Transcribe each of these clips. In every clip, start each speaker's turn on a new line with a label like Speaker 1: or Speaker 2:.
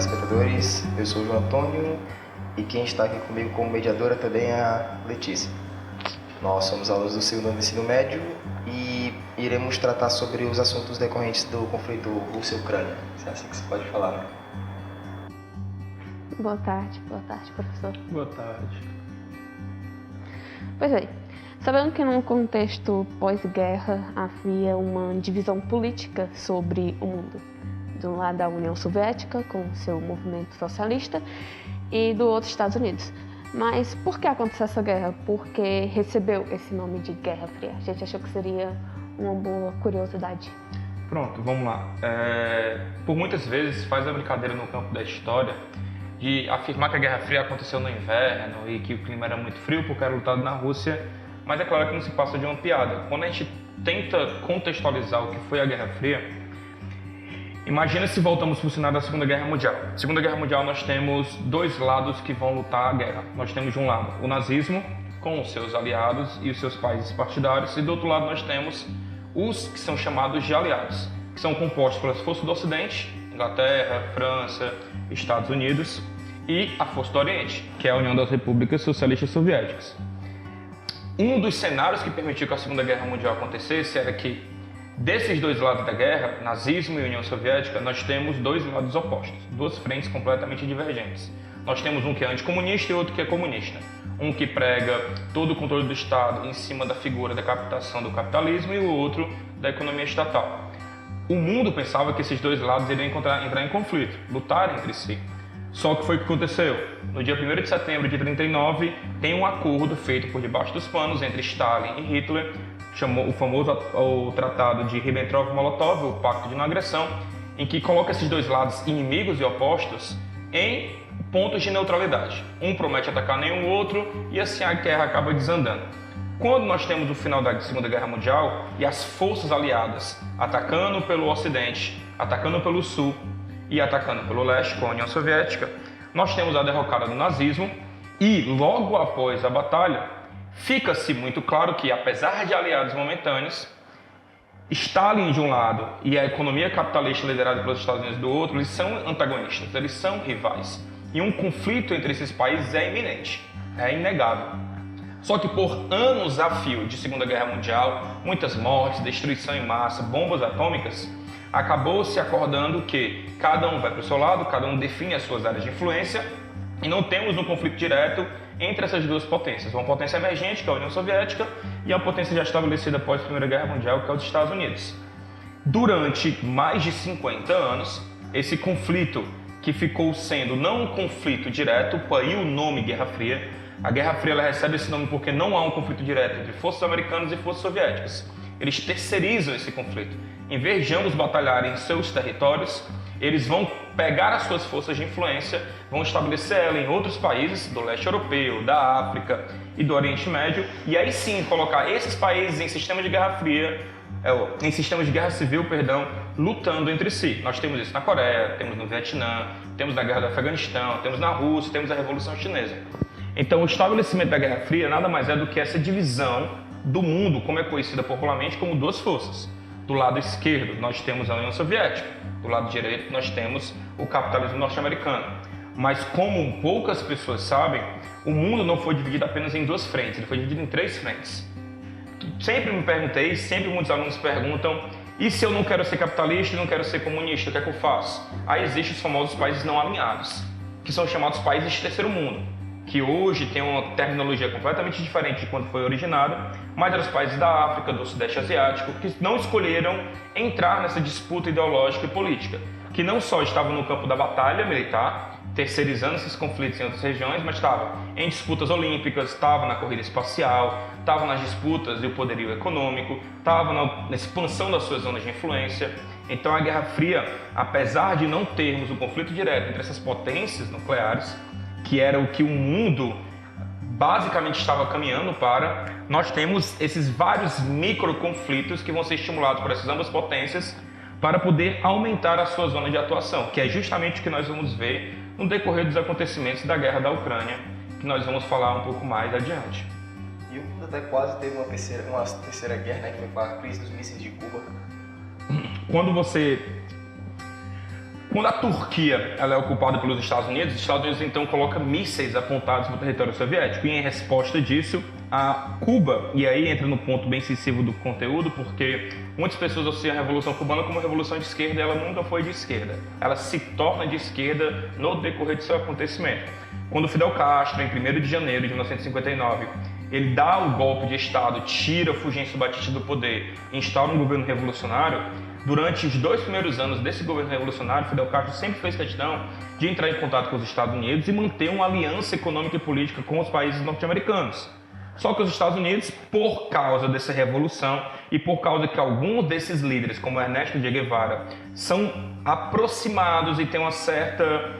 Speaker 1: telespectadores, eu sou o João Antônio e quem está aqui comigo como mediadora também é a Letícia. Nós somos alunos do segundo ano do ensino médio e iremos tratar sobre os assuntos decorrentes do conflito Rússia-Ucrânia. É assim que se pode falar, né?
Speaker 2: Boa tarde, professor.
Speaker 3: Boa tarde.
Speaker 2: Pois é, sabendo que num contexto pós-guerra havia uma divisão política sobre o mundo. De um lado a União Soviética, com seu movimento socialista, e do outro Estados Unidos. Mas por que aconteceu essa guerra? Por que recebeu esse nome de Guerra Fria? A gente achou que seria uma boa curiosidade.
Speaker 3: Pronto, vamos lá. Por muitas vezes faz a brincadeira no campo da história de afirmar que a Guerra Fria aconteceu no inverno e que o clima era muito frio porque era lutado na Rússia, mas é claro que não se passa de uma piada. Quando a gente tenta contextualizar o que foi a Guerra Fria, imagina se voltamos para o cenário da Segunda Guerra Mundial. Na Segunda Guerra Mundial nós temos dois lados que vão lutar a guerra. Nós temos de um lado o nazismo, com os seus aliados e os seus países partidários, e do outro lado nós temos os que são chamados de aliados, que são compostos pelas forças do Ocidente, Inglaterra, França, Estados Unidos, e a Força do Oriente, que é a União das Repúblicas Socialistas Soviéticas. Um dos cenários que permitiu que a Segunda Guerra Mundial acontecesse era que, desses dois lados da guerra, nazismo e União Soviética, nós temos dois lados opostos, duas frentes completamente divergentes. Nós temos um que é anticomunista e outro que é comunista. Um que prega todo o controle do Estado em cima da figura da captação do capitalismo e o outro da economia estatal. O mundo pensava que esses dois lados iriam entrar em conflito, lutar entre si. Só que foi o que aconteceu. No dia 1º de setembro de 1939, tem um acordo feito por debaixo dos panos entre Stalin e Hitler, chamou o famoso Tratado de Ribbentrop-Molotov, o Pacto de Não Agressão, em que coloca esses dois lados inimigos e opostos em pontos de neutralidade. Um promete atacar nenhum outro e assim a guerra acaba desandando. Quando nós temos o final da Segunda Guerra Mundial e as forças aliadas atacando pelo Ocidente, atacando pelo Sul e atacando pelo Leste, com a União Soviética, nós temos a derrocada do nazismo e, logo após a batalha, fica-se muito claro que, apesar de aliados momentâneos, Stalin de um lado e a economia capitalista liderada pelos Estados Unidos do outro, eles são antagonistas, eles são rivais. E um conflito entre esses países é iminente, é inegável. Só que por anos a fio de Segunda Guerra Mundial, muitas mortes, destruição em massa, bombas atômicas, acabou se acordando que cada um vai para o seu lado, cada um define as suas áreas de influência e não temos um conflito direto entre essas duas potências. Uma potência emergente, que é a União Soviética, e a potência já estabelecida após a Primeira Guerra Mundial, que é os Estados Unidos. Durante mais de 50 anos, esse conflito, que ficou sendo não um conflito direto, por aí o nome Guerra Fria. A Guerra Fria ela recebe esse nome porque não há um conflito direto entre forças americanas e forças soviéticas. Eles terceirizam esse conflito. Em vez de ambos batalharem em seus territórios, eles vão pegar as suas forças de influência, vão estabelecer ela em outros países do leste europeu, da África e do Oriente Médio, e aí sim colocar esses países em sistemas de guerra fria, em sistemas de guerra civil, lutando entre si. Nós temos isso na Coreia, temos no Vietnã, temos na guerra do Afeganistão, temos na Rússia, temos a Revolução Chinesa. Então o estabelecimento da Guerra Fria nada mais é do que essa divisão do mundo, como é conhecida popularmente como duas forças. Do lado esquerdo nós temos a União Soviética, do lado direito nós temos o capitalismo norte-americano. Mas como poucas pessoas sabem, o mundo não foi dividido apenas em duas frentes, ele foi dividido em três frentes. Sempre me perguntei, sempre muitos alunos perguntam, e se eu não quero ser capitalista e não quero ser comunista, o que é que eu faço? Aí existem os famosos países não alinhados, que são chamados países de terceiro mundo, que hoje tem uma terminologia completamente diferente de quando foi originada, mas eram os países da África, do Sudeste Asiático, que não escolheram entrar nessa disputa ideológica e política, que não só estavam no campo da batalha militar, terceirizando esses conflitos em outras regiões, mas estavam em disputas olímpicas, estavam na corrida espacial, estavam nas disputas do poderio econômico, estavam na expansão das suas zonas de influência. Então a Guerra Fria, apesar de não termos um conflito direto entre essas potências nucleares, que era o que o mundo basicamente estava caminhando para, nós temos esses vários microconflitos que vão ser estimulados por essas ambas potências para poder aumentar a sua zona de atuação, que é justamente o que nós vamos ver no decorrer dos acontecimentos da guerra da Ucrânia, que nós vamos falar um pouco mais adiante.
Speaker 1: E o mundo até quase teve uma terceira guerra, né, que foi com a crise dos mísseis de Cuba.
Speaker 3: Quando a Turquia ela é ocupada pelos Estados Unidos, os Estados Unidos então coloca mísseis apontados no território soviético, e em resposta disso, a Cuba, e aí entra no ponto bem sensível do conteúdo, porque muitas pessoas associam a Revolução Cubana como uma revolução de esquerda, e ela nunca foi de esquerda. Ela se torna de esquerda no decorrer de seu acontecimento. Quando Fidel Castro, em 1º de janeiro de 1959, ele dá o golpe de Estado, tira Fulgêncio Batista do poder e instaura um governo revolucionário, durante os 2 primeiros anos desse governo revolucionário, Fidel Castro sempre fez questão de entrar em contato com os Estados Unidos e manter uma aliança econômica e política com os países norte-americanos. Só que os Estados Unidos, por causa dessa revolução e por causa que alguns desses líderes, como Ernesto Che Guevara, são aproximados e têm uma certa,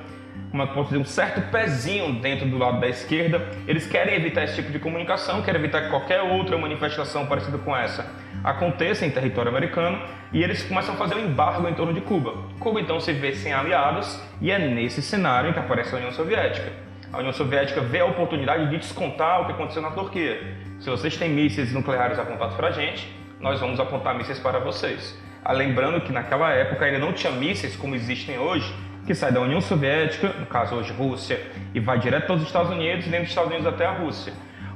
Speaker 3: como é que eu posso dizer, um certo pezinho dentro do lado da esquerda, eles querem evitar esse tipo de comunicação, querem evitar que qualquer outra manifestação parecida com essa aconteça em território americano, e eles começam a fazer um embargo em torno de Cuba. Cuba então se vê sem aliados, e é nesse cenário em que aparece a União Soviética. A União Soviética vê a oportunidade de descontar o que aconteceu na Turquia. Se vocês têm mísseis nucleares apontados para a gente, nós vamos apontar mísseis para vocês. Lembrando que naquela época ainda não tinha mísseis como existem hoje, que sai da União Soviética, no caso hoje Rússia, e vai direto aos Estados Unidos, e dentro dos Estados Unidos até a Rússia.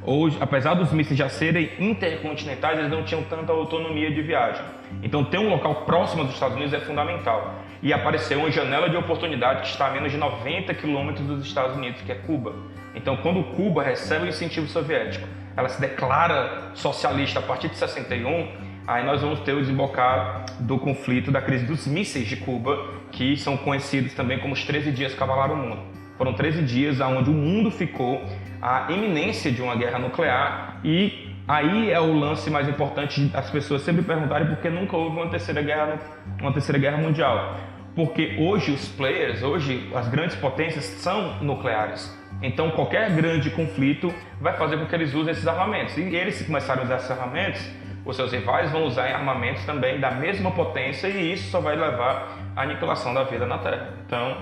Speaker 3: Hoje, apesar dos mísseis já serem intercontinentais, eles não tinham tanta autonomia de viagem. Então ter um local próximo dos Estados Unidos é fundamental. E apareceu uma janela de oportunidade que está a menos de 90 quilômetros dos Estados Unidos, que é Cuba. Então quando Cuba recebe o incentivo soviético, ela se declara socialista a partir de 61, aí nós vamos ter o desembocar do conflito da crise dos mísseis de Cuba, que são conhecidos também como os 13 dias que abalaram o mundo. Foram 13 dias onde o mundo ficou à iminência de uma guerra nuclear, e aí é o lance mais importante as pessoas sempre perguntarem por que nunca houve uma terceira guerra mundial. Porque hoje os players, hoje as grandes potências são nucleares. Então qualquer grande conflito vai fazer com que eles usem esses armamentos. E eles, se começarem a usar esses armamentos, os seus rivais vão usar armamentos também da mesma potência, e isso só vai levar à aniquilação da vida na Terra. Então,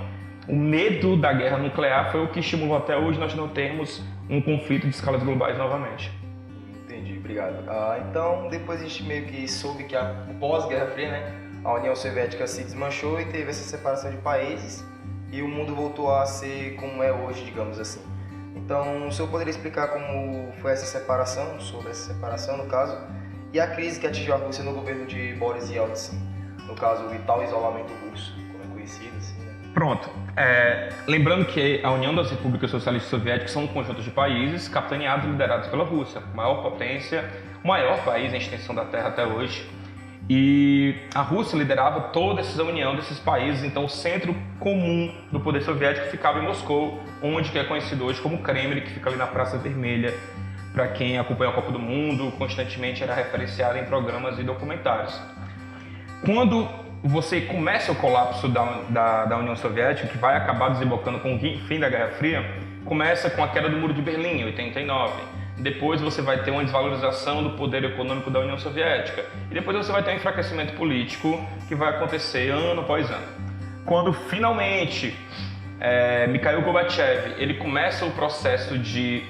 Speaker 3: o medo da guerra nuclear foi o que estimulou até hoje nós não termos um conflito de escalas globais novamente.
Speaker 1: Entendi, obrigado. Então, depois a gente meio que soube que pós-Guerra Fria, né, a União Soviética se desmanchou e teve essa separação de países, e o mundo voltou a ser como é hoje, digamos assim. Então, o senhor poderia explicar como foi essa separação, sobre essa separação no caso, e a crise que atingiu a Rússia no governo de Boris Yeltsin, no caso o tal isolamento russo, como é conhecido assim, né?
Speaker 3: Pronto. Lembrando que a União das Repúblicas Socialistas Soviéticas são um conjunto de países capitaneados e liderados pela Rússia, maior potência, o maior país em extensão da Terra até hoje. E a Rússia liderava toda essa união desses países, então o centro comum do poder soviético ficava em Moscou, onde que é conhecido hoje como Kremlin, que fica ali na Praça Vermelha. Para quem acompanha a Copa do Mundo, constantemente era referenciado em programas e documentários. Quando você começa o colapso da União Soviética, que vai acabar desembocando com o fim da Guerra Fria, começa com a queda do Muro de Berlim, em 89. Depois você vai ter uma desvalorização do poder econômico da União Soviética. E depois você vai ter um enfraquecimento político que vai acontecer ano após ano. Quando finalmente Mikhail Gorbachev ele começa o processo de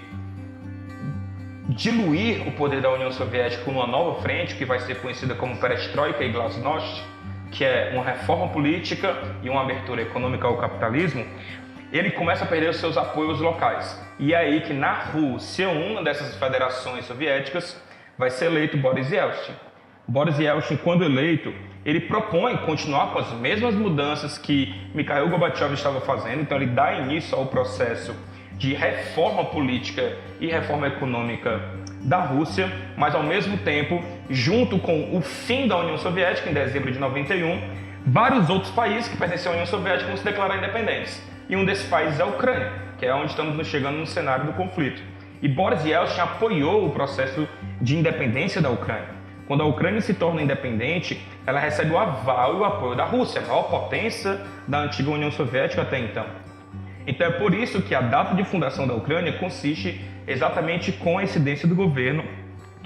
Speaker 3: diluir o poder da União Soviética numa nova frente, que vai ser conhecida como Perestroika e Glasnost, que é uma reforma política e uma abertura econômica ao capitalismo, ele começa a perder os seus apoios locais. E é aí que na Rússia, uma dessas federações soviéticas, vai ser eleito Boris Yeltsin. Boris Yeltsin, quando eleito, ele propõe continuar com as mesmas mudanças que Mikhail Gorbachev estava fazendo, então ele dá início ao processo de reforma política e reforma econômica da Rússia, mas ao mesmo tempo, junto com o fim da União Soviética, em dezembro de 91, vários outros países que pertenciam à União Soviética vão se declarar independentes. E um desses países é a Ucrânia, que é onde estamos chegando no cenário do conflito. E Boris Yeltsin apoiou o processo de independência da Ucrânia. Quando a Ucrânia se torna independente, ela recebe o aval e o apoio da Rússia, a maior potência da antiga União Soviética até então. Então é por isso que a data de fundação da Ucrânia consiste exatamente com a incidência do governo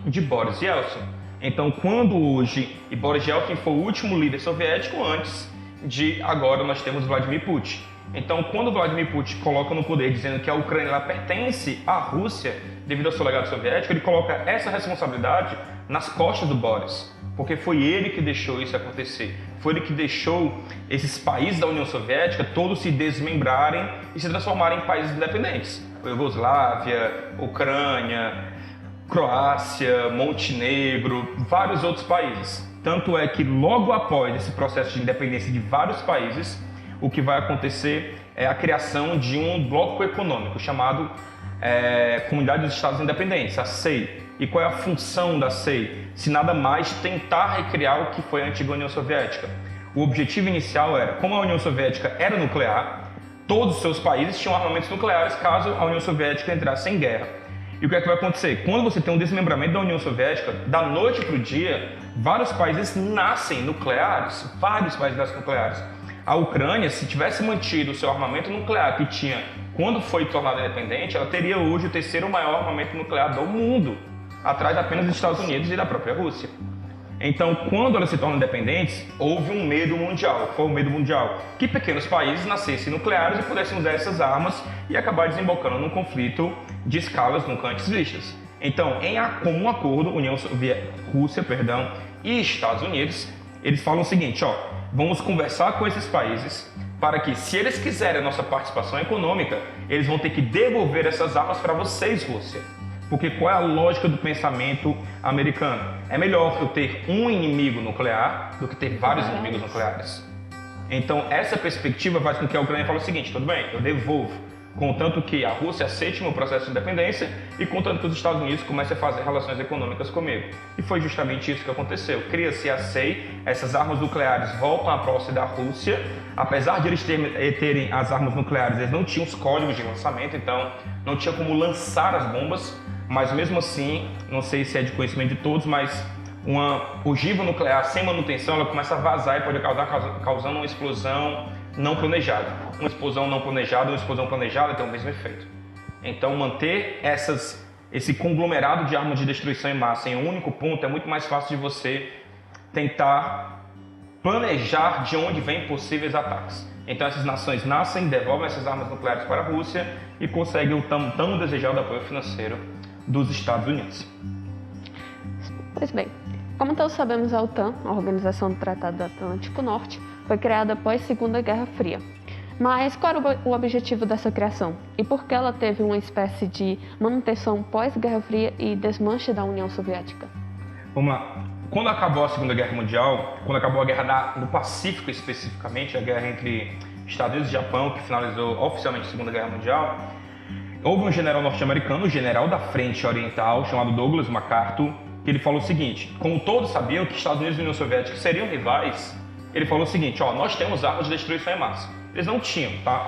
Speaker 3: de Boris Yeltsin. Então, quando hoje, e Boris Yeltsin foi o último líder soviético antes de agora nós temos Vladimir Putin. Então, quando Vladimir Putin coloca no poder dizendo que a Ucrânia ela pertence à Rússia devido ao seu legado soviético, ele coloca essa responsabilidade nas costas do Boris, porque foi ele que deixou isso acontecer. Foi ele que deixou esses países da União Soviética todos se desmembrarem e se transformarem em países independentes. Iugoslávia, Ucrânia, Croácia, Montenegro, vários outros países. Tanto é que logo após esse processo de independência de vários países, o que vai acontecer é a criação de um bloco econômico chamado Comunidade dos Estados Independentes, a CEI. E qual é a função da CEI? Se nada mais tentar recriar o que foi a antiga União Soviética. O objetivo inicial era, como a União Soviética era nuclear, todos os seus países tinham armamentos nucleares caso a União Soviética entrasse em guerra. E o que é que vai acontecer? Quando você tem um desmembramento da União Soviética, da noite para o dia, vários países nascem nucleares, A Ucrânia, se tivesse mantido o seu armamento nuclear que tinha quando foi tornada independente, ela teria hoje o terceiro maior armamento nuclear do mundo, atrás apenas dos Estados Unidos e da própria Rússia. Então, quando elas se tornam independentes, houve um medo mundial. Foi o medo mundial que pequenos países nascessem nucleares e pudessem usar essas armas e acabar desembocando num conflito de escalas nunca antes vistas. Então, em comum acordo, Rússia e Estados Unidos, eles falam o seguinte, vamos conversar com esses países para que, se eles quiserem a nossa participação econômica, eles vão ter que devolver essas armas para vocês, Rússia. Porque qual é a lógica do pensamento americano? É melhor eu ter um inimigo nuclear do que ter vários inimigos nucleares. Então, essa perspectiva faz com que a Ucrânia fale o seguinte, tudo bem, eu devolvo, contanto que a Rússia aceite o meu processo de independência e contanto que os Estados Unidos comecem a fazer relações econômicas comigo. E foi justamente isso que aconteceu. Cria-se a CEI, essas armas nucleares voltam à posse da Rússia. Apesar de eles terem as armas nucleares, eles não tinham os códigos de lançamento, então não tinha como lançar as bombas. Mas mesmo assim, não sei se é de conhecimento de todos, mas uma ogiva nuclear sem manutenção, ela começa a vazar e pode acabar causando uma explosão não planejada. Uma explosão não planejada e uma explosão planejada tem o mesmo efeito. Então, manter esse conglomerado de armas de destruição em massa em um único ponto é muito mais fácil de você tentar planejar de onde vêm possíveis ataques. Então, essas nações nascem, devolvem essas armas nucleares para a Rússia e conseguem o tão desejado apoio financeiro dos Estados Unidos.
Speaker 2: Pois bem, como todos sabemos, a OTAN, a Organização do Tratado do Atlântico Norte, foi criada após a Segunda Guerra Fria. Mas qual era o objetivo dessa criação? E por que ela teve uma espécie de manutenção pós-Guerra Fria e desmanche da União Soviética?
Speaker 3: Vamos lá. Quando acabou a Segunda Guerra Mundial, quando acabou a Guerra do Pacífico especificamente, a guerra entre Estados Unidos e Japão, que finalizou oficialmente a Segunda Guerra Mundial, houve um general norte-americano, o general da Frente Oriental, chamado Douglas MacArthur, que ele falou o seguinte, como todos sabiam que Estados Unidos e União Soviética seriam rivais, ele falou o seguinte, nós temos armas de destruição em massa. Eles não tinham, tá?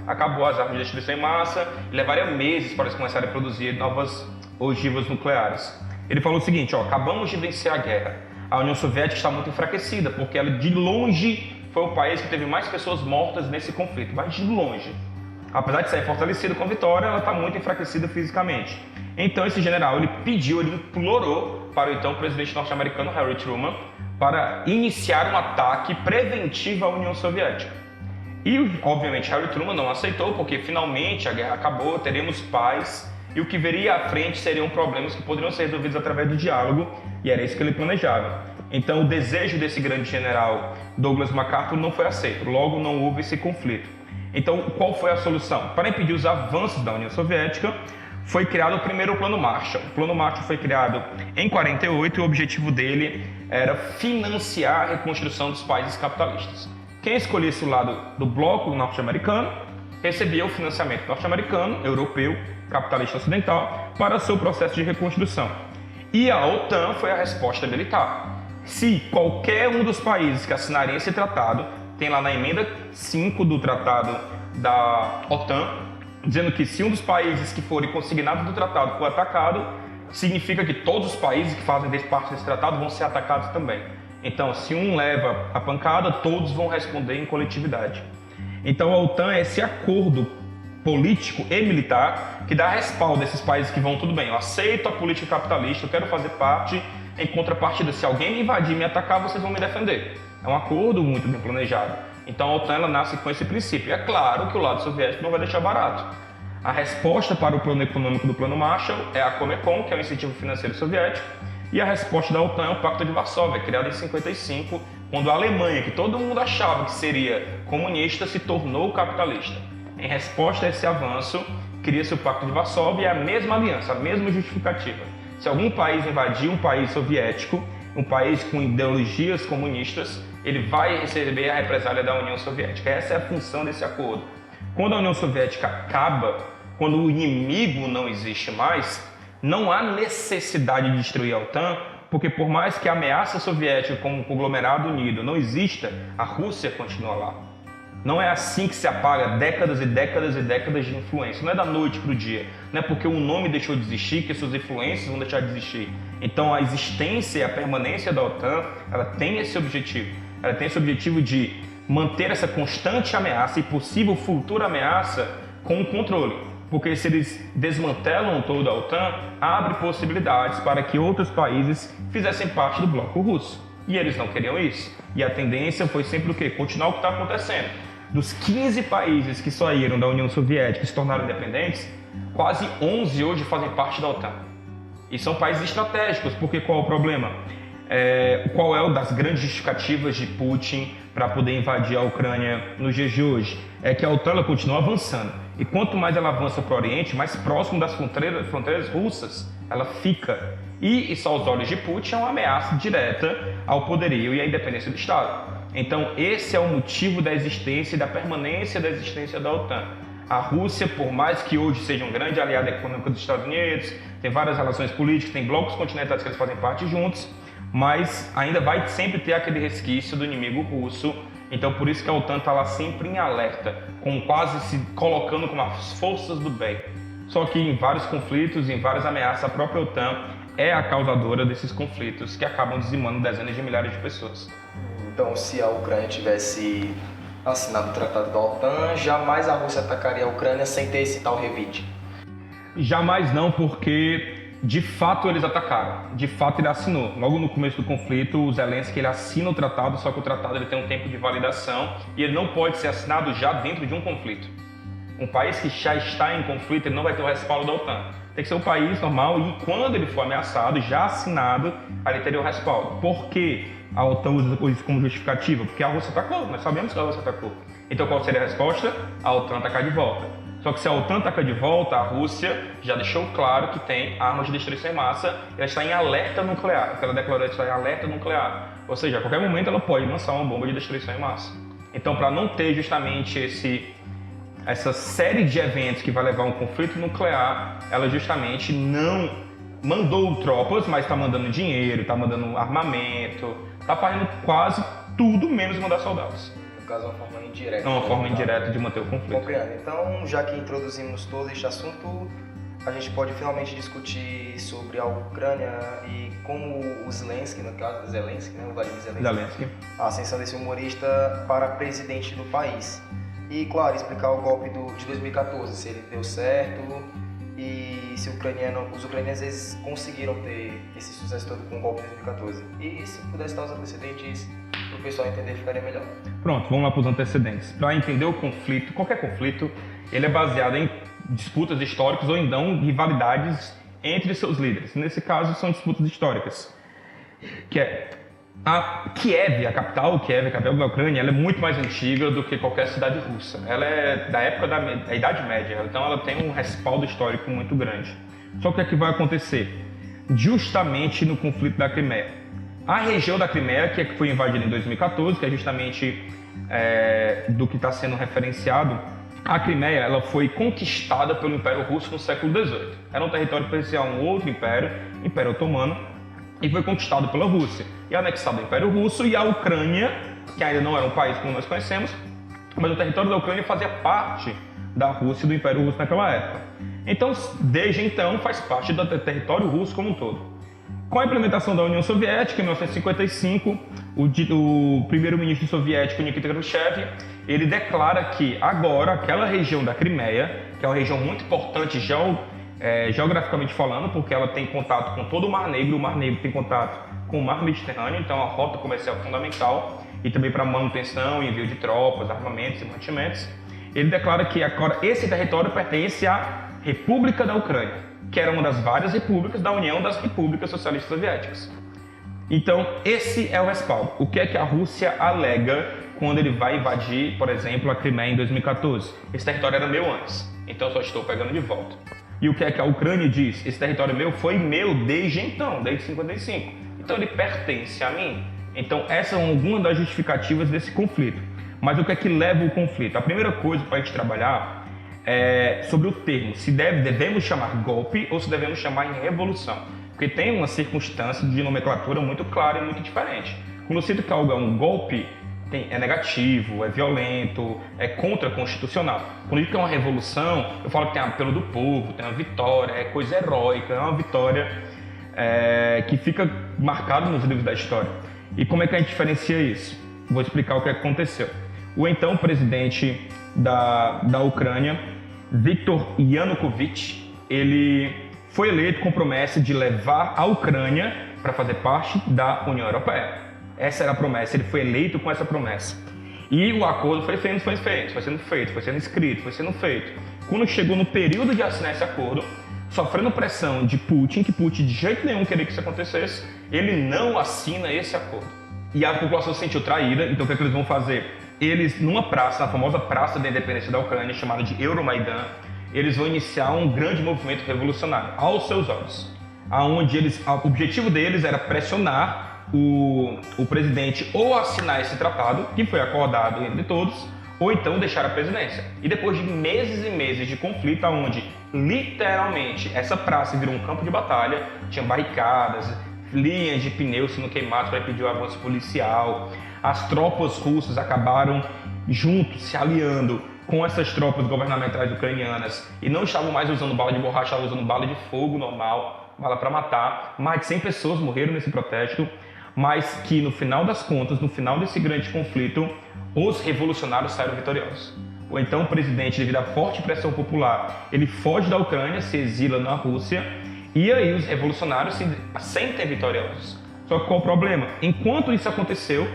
Speaker 3: Acabou as armas de destruição em massa e levaria meses para eles começarem a produzir novas ogivas nucleares. Ele falou o seguinte, acabamos de vencer a guerra. A União Soviética está muito enfraquecida, porque ela de longe foi o país que teve mais pessoas mortas nesse conflito, mas de longe. Apesar de sair fortalecida com a vitória, ela está muito enfraquecida fisicamente. Então esse general, ele implorou para o então presidente norte-americano Harry Truman para iniciar um ataque preventivo à União Soviética. E, obviamente, Harry Truman não aceitou, porque finalmente a guerra acabou, teremos paz, e o que viria à frente seriam problemas que poderiam ser resolvidos através do diálogo, e era isso que ele planejava. Então o desejo desse grande general Douglas MacArthur não foi aceito, logo não houve esse conflito. Então qual foi a solução? Para impedir os avanços da União Soviética, foi criado o primeiro Plano Marshall. O Plano Marshall foi criado em 48 e o objetivo dele era financiar a reconstrução dos países capitalistas. Quem escolhesse o lado do bloco norte-americano recebia o financiamento norte-americano, europeu, capitalista ocidental, para seu processo de reconstrução. E a OTAN foi a resposta militar. Se qualquer um dos países que assinarem esse tratado, tem lá na emenda 5 do tratado da OTAN, dizendo que se um dos países que forem consignados do tratado for atacado, significa que todos os países que fazem parte desse tratado vão ser atacados também. Então, se um leva a pancada, todos vão responder em coletividade. Então, a OTAN é esse acordo político e militar que dá respaldo a esses países que vão, tudo bem, eu aceito a política capitalista, eu quero fazer parte, em contrapartida, se alguém me invadir e me atacar, vocês vão me defender. É um acordo muito bem planejado. Então, a OTAN ela nasce com esse princípio. É claro que o lado soviético não vai deixar barato. A resposta para o plano econômico do Plano Marshall é a Comecon, que é o incentivo financeiro soviético, e a resposta da OTAN é o Pacto de Varsóvia, criado em 55, quando a Alemanha, que todo mundo achava que seria comunista, se tornou capitalista. Em resposta a esse avanço, cria-se o Pacto de Varsóvia e a mesma aliança, a mesma justificativa. Se algum país invadir um país soviético, um país com ideologias comunistas, ele vai receber a represália da União Soviética. Essa é a função desse acordo. Quando a União Soviética acaba, quando o inimigo não existe mais, não há necessidade de destruir a OTAN, porque por mais que a ameaça soviética como um conglomerado unido não exista, a Rússia continua lá. Não é assim que se apaga décadas e décadas e décadas de influência. Não é da noite para o dia. Não é porque um nome deixou de existir que suas influências vão deixar de existir. Então a existência e a permanência da OTAN, ela tem esse objetivo. Ela tem esse objetivo de manter essa constante ameaça e possível futura ameaça com o controle. Porque se eles desmantelam toda a OTAN, abre possibilidades para que outros países fizessem parte do bloco russo. E eles não queriam isso. E a tendência foi sempre o quê? Continuar o que está acontecendo. Dos 15 países que saíram da União Soviética e se tornaram independentes, quase 11 hoje fazem parte da OTAN. E são países estratégicos, porque qual é o problema? Qual é uma das grandes justificativas de Putin para poder invadir a Ucrânia nos dias de hoje? É que a OTAN ela continua avançando. E quanto mais ela avança para o Oriente, mais próximo das fronteiras russas ela fica. E isso, aos olhos de Putin, é uma ameaça direta ao poderio e à independência do Estado. Então, esse é o motivo da existência e da permanência da existência da OTAN. A Rússia, por mais que hoje seja um grande aliado econômico dos Estados Unidos, tem várias relações políticas, tem blocos continentais que eles fazem parte juntos, mas ainda vai sempre ter aquele resquício do inimigo russo. Então, por isso que a OTAN está lá sempre em alerta, quase se colocando como as forças do bem. Só que em vários conflitos, em várias ameaças, a própria OTAN é a causadora desses conflitos que acabam dizimando dezenas de milhares de pessoas.
Speaker 1: Então, se a Ucrânia tivesse assinado o tratado da OTAN, jamais a Rússia atacaria a Ucrânia sem ter esse tal revide?
Speaker 3: Jamais não, porque de fato eles atacaram. De fato ele assinou. Logo no começo do conflito, o Zelensky ele assina o tratado, só que o tratado ele tem um tempo de validação e ele não pode ser assinado já dentro de um conflito. Um país que já está em conflito, ele não vai ter o respaldo da OTAN. Tem que ser um país normal e quando ele for ameaçado, já assinado, aí ele teria o respaldo. Por que a OTAN usa isso como justificativa? Porque a Rússia atacou, nós sabemos que a Rússia atacou. Então qual seria a resposta? A OTAN atacar de volta. Só que se a OTAN ataca de volta, a Rússia já deixou claro que tem armas de destruição em massa, ela está em alerta nuclear. Ela declarou que está em alerta nuclear. Ou seja, a qualquer momento ela pode lançar uma bomba de destruição em massa. Então, para não ter justamente essa série de eventos que vai levar a um conflito nuclear, ela justamente não mandou tropas, mas está mandando dinheiro, está mandando armamento, está fazendo quase tudo menos mandar soldados.
Speaker 1: No caso, uma forma indireta.
Speaker 3: É uma forma indireta de manter o conflito.
Speaker 1: Compreendo. Então, já que introduzimos todo este assunto, a gente pode finalmente discutir sobre a Ucrânia e como o Zelensky, no caso, o Vladimir Zelensky, a ascensão desse humorista para presidente do país. E, claro, explicar o golpe de 2014, se ele deu certo e se os ucranianos eles conseguiram ter esse sucesso todo com o golpe de 2014. E se pudesse dar os antecedentes para o pessoal entender, ficaria melhor.
Speaker 3: Pronto, vamos lá para os antecedentes. Para entender o conflito, qualquer conflito, ele é baseado em disputas históricas ou então rivalidades entre seus líderes. Nesse caso, são disputas históricas. Que é a Kiev, a capital da Ucrânia, ela é muito mais antiga do que qualquer cidade russa. Ela é da época da Idade Média, então ela tem um respaldo histórico muito grande. Só que o que vai acontecer? Justamente no conflito da Crimeia. A região da Crimeia, que foi invadida em 2014, que é justamente do que está sendo referenciado, A Crimeia ela foi conquistada pelo Império Russo no século XVIII. Era um território que pertencia a um outro império, Império Otomano, e foi conquistado pela Rússia e anexado ao Império Russo, e a Ucrânia, que ainda não era um país como nós conhecemos, mas o território da Ucrânia fazia parte da Rússia e do Império Russo naquela época. Então, desde então, faz parte do território russo como um todo. Com a implementação da União Soviética, em 1955, o primeiro-ministro soviético Nikita Khrushchev, ele declara que agora aquela região da Crimeia, que é uma região muito importante geograficamente falando, porque ela tem contato com todo o Mar Negro tem contato com o Mar Mediterrâneo, então é uma rota comercial fundamental, e também para manutenção e envio de tropas, armamentos e mantimentos. Ele declara que agora esse território pertence à República da Ucrânia, que era uma das várias repúblicas da União das Repúblicas Socialistas Soviéticas. Então, esse é o respaldo. O que é que a Rússia alega quando ele vai invadir, por exemplo, a Crimeia em 2014? Esse território era meu antes, então só estou pegando de volta. E o que é que a Ucrânia diz? Esse território meu foi meu desde então, desde 55. Então ele pertence a mim. Então essa é alguma das justificativas desse conflito. Mas o que é que leva o conflito? A primeira coisa para a gente trabalhar é sobre o termo. Se devemos chamar golpe ou se devemos chamar revolução. Porque tem uma circunstância de nomenclatura muito clara e muito diferente. Quando eu cito que algo é um golpe, é negativo, é violento, é contra-constitucional. Quando eu digo que é uma revolução, eu falo que tem apelo do povo, tem uma vitória, é coisa heróica, é uma vitória que fica marcada nos livros da história. E como é que a gente diferencia isso? Vou explicar o que aconteceu. O então presidente da Ucrânia, Viktor Yanukovych, ele foi eleito com promessa de levar a Ucrânia para fazer parte da União Europeia. Essa era a promessa, ele foi eleito com essa promessa. E o acordo foi sendo feito, foi sendo escrito, foi sendo feito. Quando chegou no período de assinar esse acordo, sofrendo pressão de Putin, que Putin de jeito nenhum queria que isso acontecesse, ele não assina esse acordo. E a população se sentiu traída, então o que é que eles vão fazer? Eles, numa praça, na famosa Praça da Independência da Ucrânia, chamada de Euromaidan, eles vão iniciar um grande movimento revolucionário, aos seus olhos. Onde o objetivo deles era pressionar o presidente ou assinar esse tratado, que foi acordado entre todos, ou então deixar a presidência. E depois de meses e meses de conflito, onde literalmente essa praça virou um campo de batalha, tinha barricadas, linhas de pneus sendo queimados para impedir o avanço policial, as tropas russas acabaram juntos, se aliando com essas tropas governamentais ucranianas e não estavam mais usando bala de borracha, estavam usando bala de fogo normal, bala para matar. Mais de 100 pessoas morreram nesse protesto, mas que no final das contas, no final desse grande conflito, os revolucionários saíram vitoriosos. Ou então o presidente, devido à forte pressão popular, ele foge da Ucrânia, se exila na Rússia, e aí os revolucionários se sentem vitoriosos. Só que qual o problema? Enquanto isso aconteceu,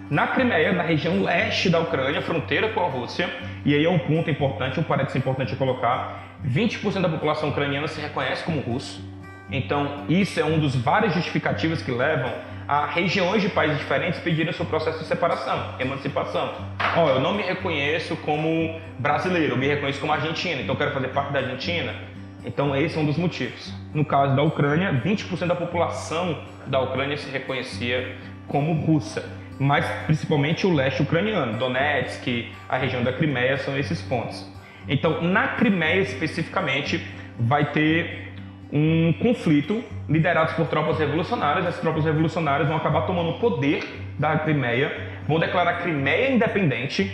Speaker 3: na Crimeia, na região leste da Ucrânia, fronteira com a Rússia, e aí é um ponto importante, um parênteses importante a colocar, 20% da população ucraniana se reconhece como russo. Então, isso é um dos várias justificativas que levam a regiões de países diferentes pedirem o seu processo de separação, emancipação. Eu não me reconheço como brasileiro, eu me reconheço como argentino, então eu quero fazer parte da Argentina. Então, esse é um dos motivos. No caso da Ucrânia, 20% da população da Ucrânia se reconhecia como russa, mas principalmente o leste ucraniano, Donetsk, a região da Crimeia, são esses pontos. Então, na Crimeia especificamente, vai ter um conflito liderado por tropas revolucionárias. As tropas revolucionárias vão acabar tomando o poder da Crimeia, vão declarar a Crimeia independente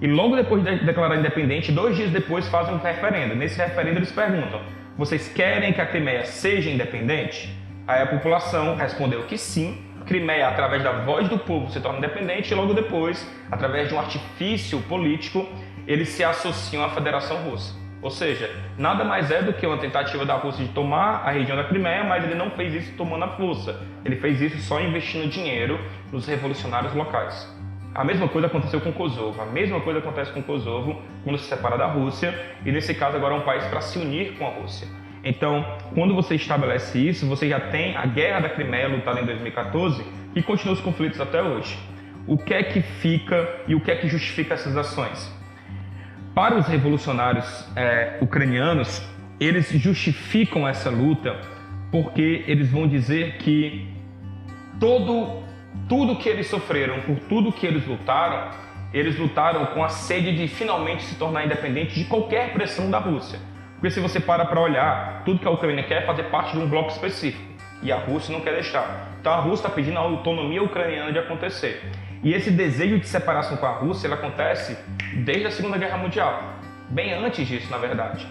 Speaker 3: e logo depois de declarar independente, 2 dias depois fazem um referendo. Nesse referendo eles perguntam: vocês querem que a Crimeia seja independente? Aí a população respondeu que sim. Crimeia, através da voz do povo, se torna independente e logo depois, através de um artifício político, eles se associam à Federação Russa. Ou seja, nada mais é do que uma tentativa da Rússia de tomar a região da Crimeia, mas ele não fez isso tomando a força. Ele fez isso só investindo dinheiro nos revolucionários locais. A mesma coisa aconteceu com Kosovo. A mesma coisa acontece com Kosovo quando se separa da Rússia e, nesse caso, agora é um país para se unir com a Rússia. Então, quando você estabelece isso, você já tem a Guerra da Crimeia lutada em 2014 e continua os conflitos até hoje. O que é que fica e o que é que justifica essas ações? Para os revolucionários ucranianos, eles justificam essa luta porque eles vão dizer que tudo que eles sofreram, por tudo que eles lutaram, eles lutaram com a sede de finalmente se tornar independente de qualquer pressão da Rússia. Porque se você para olhar, tudo que a Ucrânia quer é fazer parte de um bloco específico. E a Rússia não quer deixar. Então a Rússia está pedindo a autonomia ucraniana de acontecer. E esse desejo de separação com a Rússia ele acontece desde a Segunda Guerra Mundial. Bem antes disso, na verdade.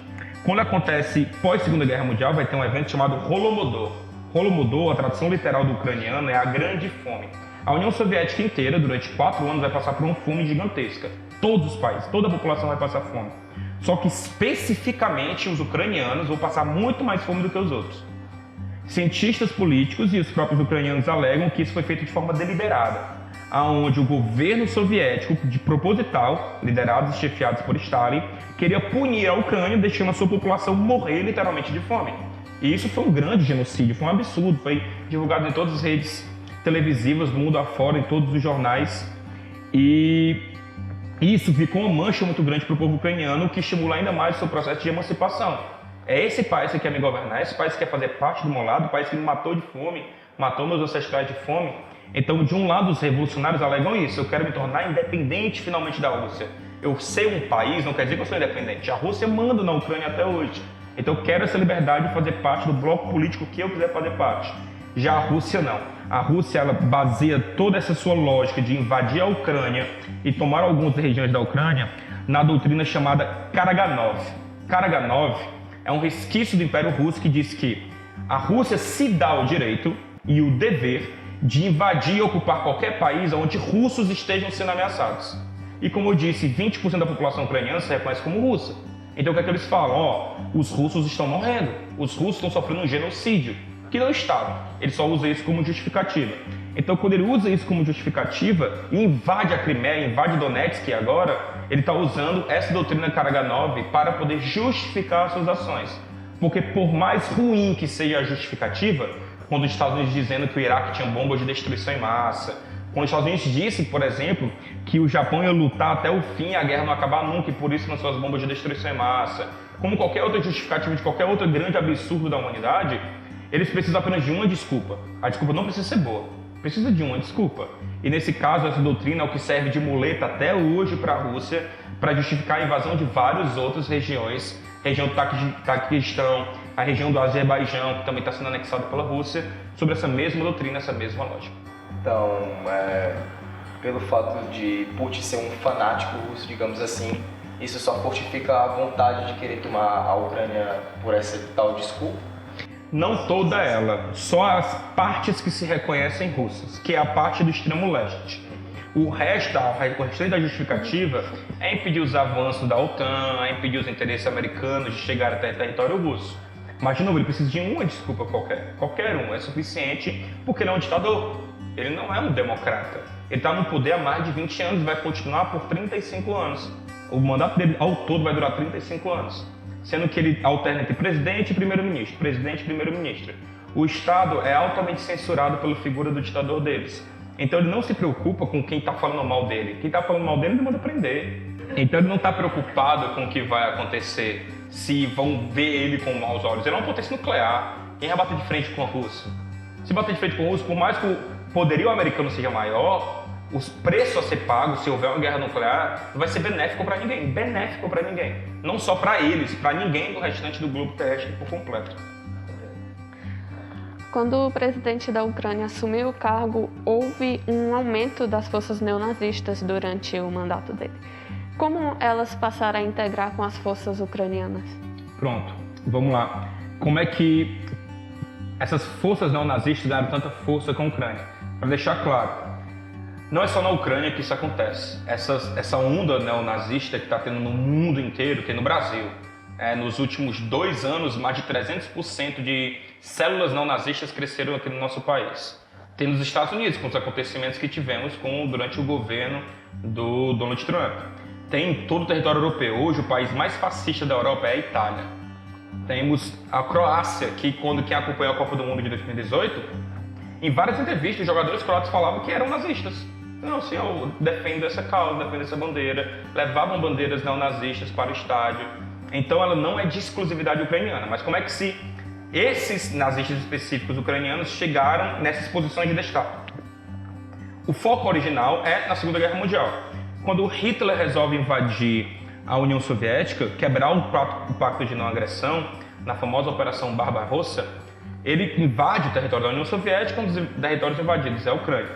Speaker 3: Quando acontece pós-Segunda Guerra Mundial, vai ter um evento chamado Holodomor. Holodomor, a tradução literal do ucraniano, é a Grande Fome. A União Soviética inteira, durante 4 anos, vai passar por uma fome gigantesca. Todos os países, toda a população vai passar fome. Só que, especificamente, os ucranianos vão passar muito mais fome do que os outros. Cientistas políticos e os próprios ucranianos alegam que isso foi feito de forma deliberada, aonde o governo soviético, de proposital, liderados e chefiados por Stalin, queria punir a Ucrânia, deixando a sua população morrer literalmente de fome. E isso foi um grande genocídio, foi um absurdo, foi divulgado em todas as redes televisivas do mundo afora, em todos os jornais, e isso ficou uma mancha muito grande para o povo ucraniano, que estimula ainda mais o seu processo de emancipação. É esse país que quer me governar, é esse país que quer fazer parte do meu lado, o país que me matou de fome, matou meus ancestrais de fome. Então, de um lado, os revolucionários alegam isso, eu quero me tornar independente finalmente da Rússia. Eu ser um país não quer dizer que eu sou independente, a Rússia manda na Ucrânia até hoje. Então eu quero essa liberdade de fazer parte do bloco político que eu quiser fazer parte. Já a Rússia não. A Rússia ela baseia toda essa sua lógica de invadir a Ucrânia e tomar algumas regiões da Ucrânia na doutrina chamada Karaganov. Karaganov é um resquício do Império Russo que diz que a Rússia se dá o direito e o dever de invadir e ocupar qualquer país onde russos estejam sendo ameaçados. E como eu disse, 20% da população ucraniana se reconhece como russa. Então o que é que eles falam? Os russos estão morrendo, os russos estão sofrendo um genocídio, que não estavam. Ele só usa isso como justificativa. Então quando ele usa isso como justificativa e invade a Crimeia, invade Donetsk agora, ele está usando essa doutrina Karaganov para poder justificar as suas ações. Porque por mais ruim que seja a justificativa, quando os Estados Unidos dizendo que o Iraque tinha bombas de destruição em massa, quando os Estados Unidos disse, por exemplo, que o Japão ia lutar até o fim, a guerra não acabar nunca e por isso lançou as bombas de destruição em massa, como qualquer outra justificativa de qualquer outro grande absurdo da humanidade, eles precisam apenas de uma desculpa. A desculpa não precisa ser boa, precisa de uma desculpa. E nesse caso, essa doutrina é o que serve de muleta até hoje para a Rússia, para justificar a invasão de várias outras regiões, região do Taquistão, a região do Azerbaijão, que também está sendo anexada pela Rússia, sobre essa mesma doutrina, essa mesma lógica.
Speaker 1: Então, pelo fato de Putin ser um fanático russo, digamos assim, isso só fortifica a vontade de querer tomar a Ucrânia por essa tal desculpa?
Speaker 3: Não toda ela, só as partes que se reconhecem russas, que é a parte do extremo leste. O restante da justificativa é impedir os avanços da OTAN, é impedir os interesses americanos de chegar até território russo. Mas, de novo, ele precisa de uma desculpa qualquer um, é suficiente porque ele é um ditador, ele não é um democrata. Ele está no poder há mais de 20 anos e vai continuar por 35 anos. O mandato dele ao todo vai durar 35 anos, sendo que ele alterna entre presidente e primeiro-ministro, presidente e primeiro-ministro. O Estado é altamente censurado pela figura do ditador deles. Então ele não se preocupa com quem está falando mal dele. Quem está falando mal dele, ele manda prender. Então ele não está preocupado com o que vai acontecer, se vão ver ele com maus olhos. Ele é uma potência nuclear. Quem vai bater de frente com a Rússia? Se bater de frente com a Rússia, por mais que o poderio americano seja maior, os preços a ser pagos, se houver uma guerra nuclear, não vai ser benéfico para ninguém. Benéfico para ninguém. Não só para eles, para ninguém do restante do globo terrestre por completo.
Speaker 2: Quando o presidente da Ucrânia assumiu o cargo, houve um aumento das forças neonazistas durante o mandato dele. Como elas passaram a integrar com as forças ucranianas?
Speaker 3: Pronto, vamos lá. Como é que essas forças neonazistas ganharam tanta força com a Ucrânia? Para deixar claro, não é só na Ucrânia que isso acontece. Essa onda neonazista que está tendo no mundo inteiro, tem no Brasil. Nos últimos 2 anos, mais de 300% de células neonazistas cresceram aqui no nosso país. Tem nos Estados Unidos, com os acontecimentos que tivemos durante o governo do Donald Trump. Tem em todo o território europeu. Hoje, o país mais fascista da Europa é a Itália. Temos a Croácia, que quem acompanhou a Copa do Mundo de 2018, em várias entrevistas, os jogadores croatas falavam que eram nazistas. Não, sim, eu defendo essa causa, defendo essa bandeira. Levavam bandeiras neonazistas para o estádio. Então ela não é de exclusividade ucraniana, mas como é que esses nazistas específicos ucranianos chegaram nessas posições de destaque? O foco original é na Segunda Guerra Mundial. Quando Hitler resolve invadir a União Soviética, quebrar o pacto de não agressão, na famosa Operação Barbarossa, ele invade o território da União Soviética, um dos territórios invadidos é a Ucrânia.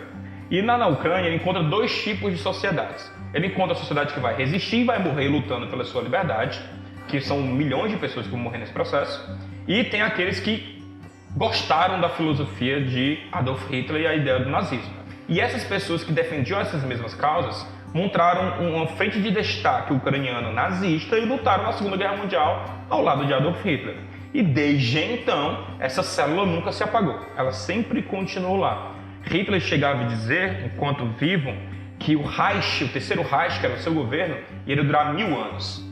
Speaker 3: E na Ucrânia ele encontra dois tipos de sociedades. Ele encontra a sociedade que vai resistir e vai morrer lutando pela sua liberdade, que são milhões de pessoas que vão morrer nesse processo, e tem aqueles que gostaram da filosofia de Adolf Hitler e a ideia do nazismo. E essas pessoas que defendiam essas mesmas causas montaram uma frente de destaque ucraniano nazista e lutaram na Segunda Guerra Mundial ao lado de Adolf Hitler. E desde então, essa célula nunca se apagou, ela sempre continuou lá. Hitler chegava a dizer, enquanto vivo, que o Reich, o Terceiro Reich, que era o seu governo, ia durar 1000 anos.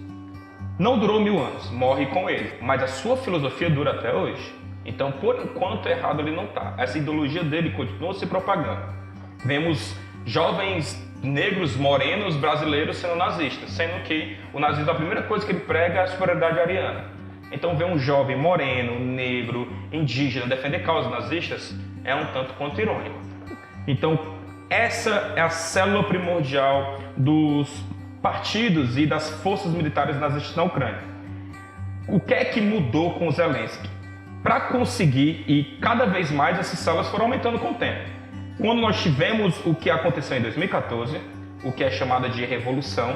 Speaker 3: Não durou 1000 anos, morre com ele, mas a sua filosofia dura até hoje. Então, por enquanto, errado ele não está. Essa ideologia dele continua se propagando. Vemos jovens negros, morenos, brasileiros sendo nazistas, sendo que o nazismo, a primeira coisa que ele prega é a superioridade ariana. Então, ver um jovem moreno, negro, indígena defender causas nazistas é um tanto quanto irônico. Então, essa é a célula primordial dos partidos e das forças militares nazistas na Ucrânia. O que é que mudou com Zelensky? Para conseguir, e cada vez mais essas células foram aumentando com o tempo. Quando nós tivemos o que aconteceu em 2014, o que é chamada de revolução,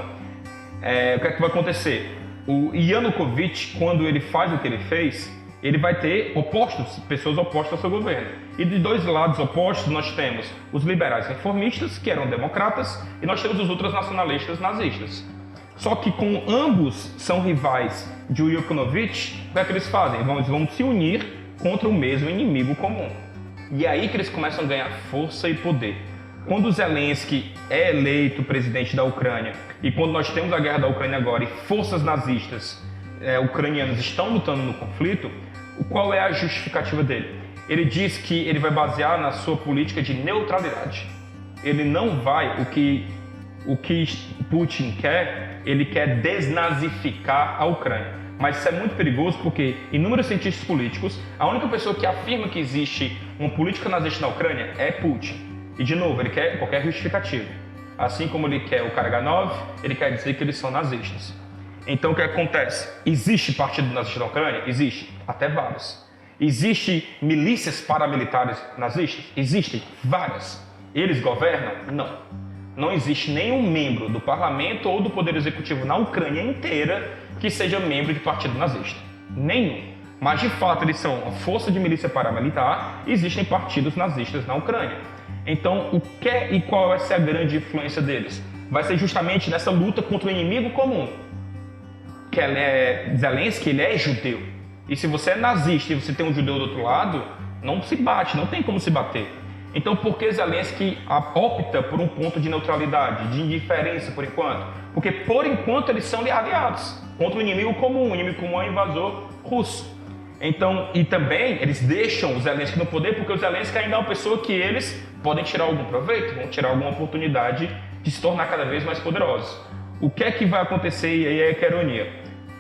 Speaker 3: o que é que vai acontecer? O Yanukovych, quando ele faz o que ele fez, ele vai ter pessoas opostas ao seu governo. E de dois lados opostos nós temos os liberais reformistas, que eram democratas, e nós temos os ultranacionalistas nazistas. Só que como ambos são rivais de Yanukovych, o que é que eles fazem? Eles vão se unir contra o mesmo inimigo comum. E é aí que eles começam a ganhar força e poder. Quando o Zelensky é eleito presidente da Ucrânia, e quando nós temos a guerra da Ucrânia agora e forças nazistas ucranianas estão lutando no conflito, qual é a justificativa dele? Ele diz que ele vai basear na sua política de neutralidade. Ele não vai, o que Putin quer, ele quer desnazificar a Ucrânia. Mas isso é muito perigoso porque inúmeros cientistas políticos, a única pessoa que afirma que existe uma política nazista na Ucrânia é Putin. E de novo, ele quer qualquer justificativa. Assim como ele quer o Karaganov, ele quer dizer que eles são nazistas. Então o que acontece? Existe partido nazista na Ucrânia? Existe, até vários. Existe milícias paramilitares nazistas? Existem várias. Eles governam? Não. Não existe nenhum membro do parlamento ou do poder executivo na Ucrânia inteira que seja membro de partido nazista. Nenhum. Mas de fato eles são uma força de milícia paramilitar e existem partidos nazistas na Ucrânia. Então o que e qual vai ser a grande influência deles? Vai ser justamente nessa luta contra o inimigo comum. Que Zelensky, ele é judeu. E se você é nazista e você tem um judeu do outro lado, não se bate, não tem como se bater. Então por que Zelensky opta por um ponto de neutralidade, de indiferença por enquanto? Porque por enquanto eles são aliados contra o inimigo comum. O inimigo comum é o invasor russo. Então, e também eles deixam o Zelensky no poder porque o Zelensky ainda é uma pessoa que eles podem tirar algum proveito, vão tirar alguma oportunidade de se tornar cada vez mais poderosos. O que é que vai acontecer, e aí é que é a ironia?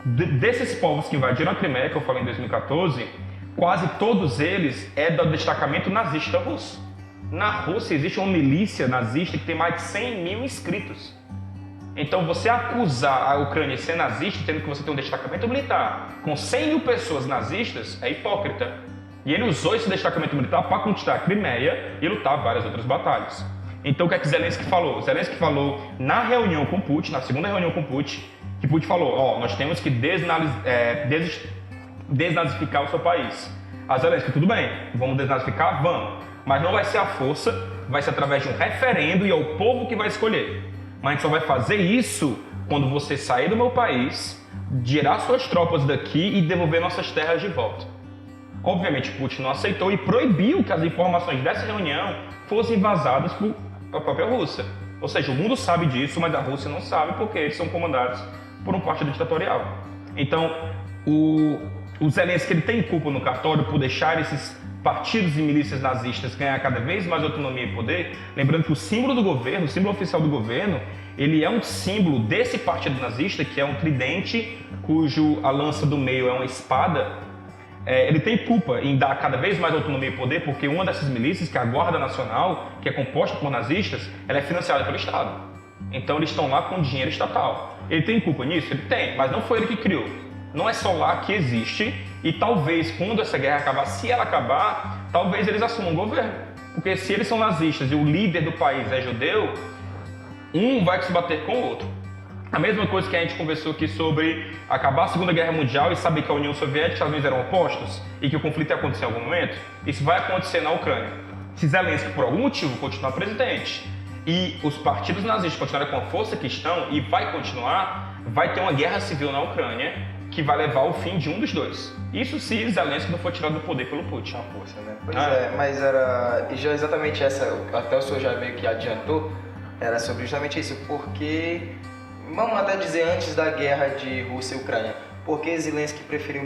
Speaker 3: Desses povos que invadiram a Crimeia, que eu falei em 2014, quase todos eles é do destacamento nazista russo. Na Rússia existe uma milícia nazista que tem mais de 100 mil inscritos. Então você acusar a Ucrânia de ser nazista, tendo que você tem um destacamento militar com 100 mil pessoas nazistas, é hipócrita. E ele usou esse destacamento militar para conquistar a Crimeia e lutar várias outras batalhas. Então o que é que Zelensky falou? Zelensky falou na reunião com Putin, na segunda reunião com Putin, que Putin falou, nós temos que desnazificar o seu país. A Zelensky, tudo bem, vamos desnazificar? Vamos. Mas não vai ser a força, vai ser através de um referendo e é o povo que vai escolher. Mas a gente só vai fazer isso quando você sair do meu país, tirar suas tropas daqui e devolver nossas terras de volta. Obviamente Putin não aceitou e proibiu que as informações dessa reunião fossem vazadas por a própria Rússia. Ou seja, o mundo sabe disso, mas a Rússia não sabe porque eles são comandados por um partido ditatorial. Então, o Zelensky ele tem culpa no cartório por deixar esses partidos e milícias nazistas ganhar cada vez mais autonomia e poder. Lembrando que o símbolo do governo, o símbolo oficial do governo, ele é um símbolo desse partido nazista, que é um tridente, cujo a lança do meio é uma espada. Ele tem culpa em dar cada vez mais autonomia e poder, porque uma dessas milícias, que é a Guarda Nacional, que é composta por nazistas, ela é financiada pelo Estado. Então eles estão lá com dinheiro estatal. Ele tem culpa nisso? Ele tem, mas não foi ele que criou. Não é só lá que existe e talvez quando essa guerra acabar, se ela acabar, talvez eles assumam o governo. Porque se eles são nazistas e o líder do país é judeu, um vai se bater com o outro. A mesma coisa que a gente conversou aqui sobre acabar a Segunda Guerra Mundial e saber que a União Soviética e os Estados Unidos eram opostos e que o conflito ia acontecer em algum momento, isso vai acontecer na Ucrânia. Se Zelensky, por algum motivo, continuar presidente e os partidos nazistas continuarem com a força que estão e vai continuar, vai ter uma guerra civil na Ucrânia que vai levar ao fim de um dos dois. Isso se Zelensky não for tirado do poder pelo Putin.
Speaker 1: A força, né? Pois é, mas era já exatamente essa, até o senhor já meio que adiantou, era sobre justamente isso, porque, vamos até dizer antes da guerra de Rússia e Ucrânia, porque Zelensky preferiu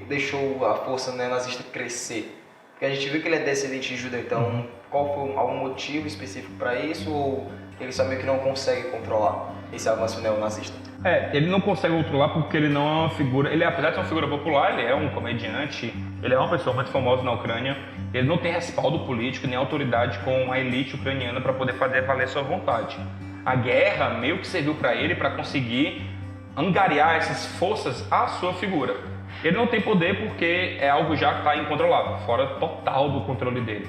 Speaker 1: deixou a força, né, nazista crescer? Porque a gente viu que ele é descendente de judeu, então qual foi algum motivo específico para isso, ou ele só meio que não consegue controlar esse avanço neonazista?
Speaker 3: Ele não consegue controlar porque ele não é uma figura, ele apesar de ser uma figura popular, ele é um comediante, ele é uma pessoa muito famosa na Ucrânia, ele não tem respaldo político nem autoridade com a elite ucraniana para poder fazer valer sua vontade. A guerra meio que serviu para ele para conseguir angariar essas forças à sua figura. Ele não tem poder porque é algo já que está incontrolável, fora total do controle dele.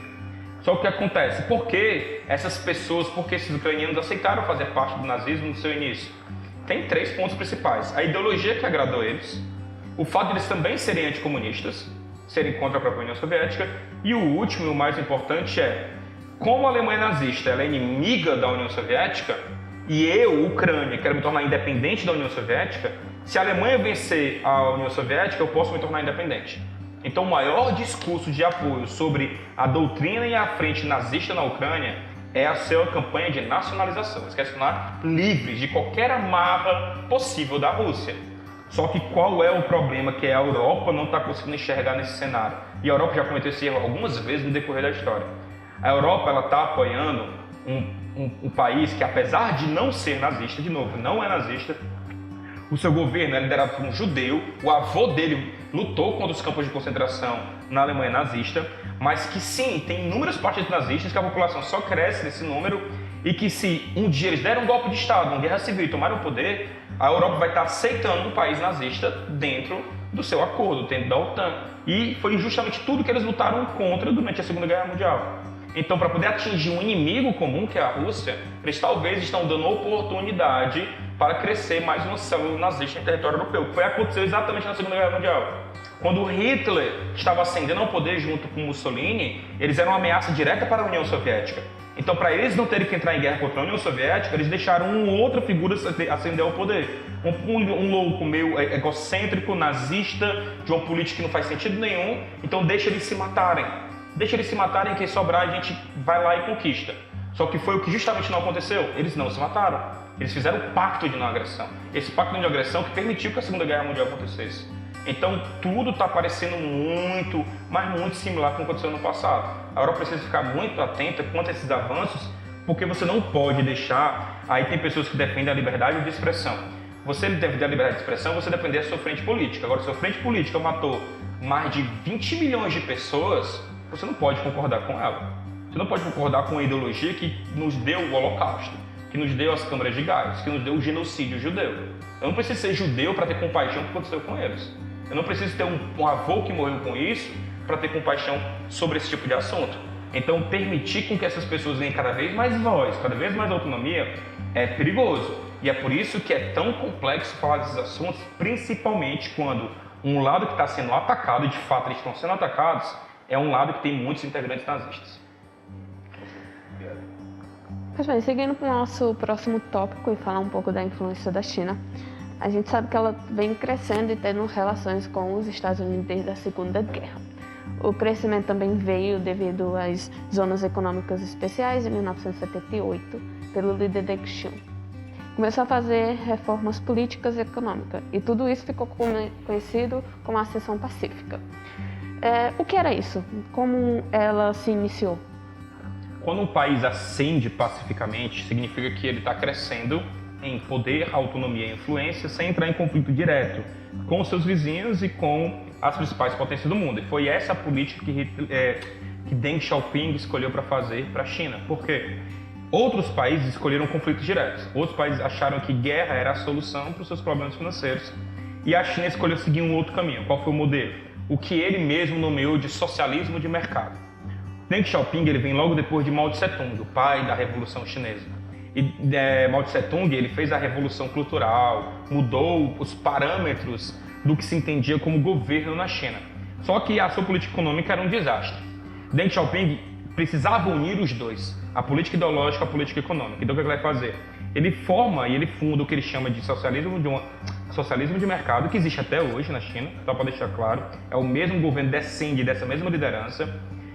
Speaker 3: Só que o que acontece? Por que essas pessoas, por que esses ucranianos aceitaram fazer parte do nazismo no seu início? Tem 3 pontos principais. A ideologia que agradou eles, o fato de eles também serem anticomunistas, serem contra a própria União Soviética, e o último e o mais importante é, como a Alemanha nazista ela é inimiga da União Soviética, e eu, Ucrânia, quero me tornar independente da União Soviética, se a Alemanha vencer a União Soviética, eu posso me tornar independente. Então, o maior discurso de apoio sobre a doutrina e a frente nazista na Ucrânia é a sua campanha de nacionalização. Eles querem se tornar livres de qualquer amarra possível da Rússia. Só que qual é o problema que a Europa não está conseguindo enxergar nesse cenário? E a Europa já cometeu esse erro algumas vezes no decorrer da história. A Europa está apoiando um país que, apesar de não ser nazista, de novo, não é nazista, o seu governo é liderado por um judeu, o avô dele lutou contra os campos de concentração na Alemanha nazista, mas que sim, tem inúmeros partidos nazistas, que a população só cresce nesse número e que se um dia eles deram um golpe de Estado, uma guerra civil e tomaram o poder, a Europa vai estar aceitando o país nazista dentro do seu acordo, dentro da OTAN. E foi justamente tudo que eles lutaram contra durante a Segunda Guerra Mundial. Então, para poder atingir um inimigo comum, que é a Rússia, eles talvez estão dando oportunidade para crescer mais uma célula nazista em território europeu, que foi aconteceu exatamente na Segunda Guerra Mundial. Quando Hitler estava ascendendo ao poder junto com Mussolini, eles eram uma ameaça direta para a União Soviética. Então, para eles não terem que entrar em guerra contra a União Soviética, eles deixaram uma outra figura ascender ao poder. Um louco meio egocêntrico, nazista, de uma política que não faz sentido nenhum, então deixa eles se matarem. Deixa eles se matarem, quem sobrar a gente vai lá e conquista. Só que foi o que justamente não aconteceu. Eles não se mataram. Eles fizeram um pacto de não agressão. Esse pacto de não agressão que permitiu que a Segunda Guerra Mundial acontecesse. Então tudo está parecendo muito, mas muito similar com o que aconteceu no passado. A Europa precisa ficar muito atenta quanto a esses avanços, porque você não pode deixar... Aí tem pessoas que defendem a liberdade de expressão. Você defender a liberdade de expressão, você depende da sua frente política. Agora, se a sua frente política matou mais de 20 milhões de pessoas, você não pode concordar com ela. Você não pode concordar com a ideologia que nos deu o Holocausto, que nos deu as câmaras de gás, que nos deu o genocídio judeu. Eu não preciso ser judeu para ter compaixão do que aconteceu com eles. Eu não preciso ter um avô que morreu com isso para ter compaixão sobre esse tipo de assunto. Então, permitir com que essas pessoas tenham cada vez mais voz, cada vez mais autonomia, é perigoso. E é por isso que é tão complexo falar desses assuntos, principalmente quando um lado que está sendo atacado, e de fato eles estão sendo atacados, é um lado que tem muitos integrantes nazistas.
Speaker 2: Pois bem, seguindo para o nosso próximo tópico e falar um pouco da influência da China, a gente sabe que ela vem crescendo e tendo relações com os Estados Unidos desde a Segunda Guerra. O crescimento também veio devido às zonas econômicas especiais em 1978, pelo líder Deng Xiaoping. Começou a fazer reformas políticas e econômicas, e tudo isso ficou conhecido como a Seção Pacífica. O que era isso? Como ela se iniciou?
Speaker 3: Quando um país ascende pacificamente, significa que ele está crescendo em poder, autonomia e influência sem entrar em conflito direto com os seus vizinhos e com as principais potências do mundo. E foi essa a política que Deng Xiaoping escolheu para fazer para a China. Por quê? Outros países escolheram conflitos diretos. Outros países acharam que guerra era a solução para os seus problemas financeiros. E a China escolheu seguir um outro caminho. Qual foi o modelo? O que ele mesmo nomeou de socialismo de mercado. Deng Xiaoping ele vem logo depois de Mao Tse-tung, o pai da Revolução Chinesa. E Mao Tse-tung ele fez a Revolução Cultural, mudou os parâmetros do que se entendia como governo na China. Só que a sua política econômica era um desastre. Deng Xiaoping precisava unir os dois, a política ideológica e a política econômica. Então o que ele vai fazer? Ele forma e ele funda o que ele chama de socialismo de mercado, que existe até hoje na China, só para deixar claro. É o mesmo governo descende dessa mesma liderança.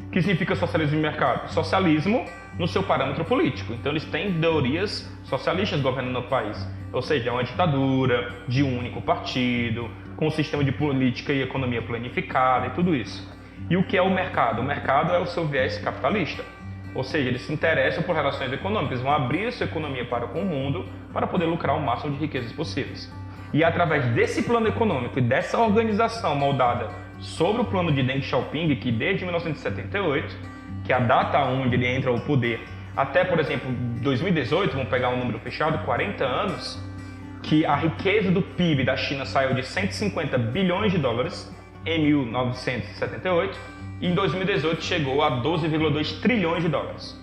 Speaker 3: O que significa socialismo de mercado? Socialismo no seu parâmetro político. Então eles têm teorias socialistas governando o país. Ou seja, é uma ditadura de um único partido, com um sistema de política e economia planificada e tudo isso. E o que é o mercado? O mercado é o seu viés capitalista. Ou seja, eles se interessam por relações econômicas, vão abrir a sua economia para com o mundo para poder lucrar o máximo de riquezas possíveis. E através desse plano econômico e dessa organização moldada sobre o plano de Deng Xiaoping, que desde 1978, que é a data onde ele entra ao poder, até, por exemplo, 2018, vamos pegar um número fechado, 40 anos, que a riqueza do PIB da China saiu de 150 bilhões de dólares em 1978, e em 2018 chegou a 12,2 trilhões de dólares,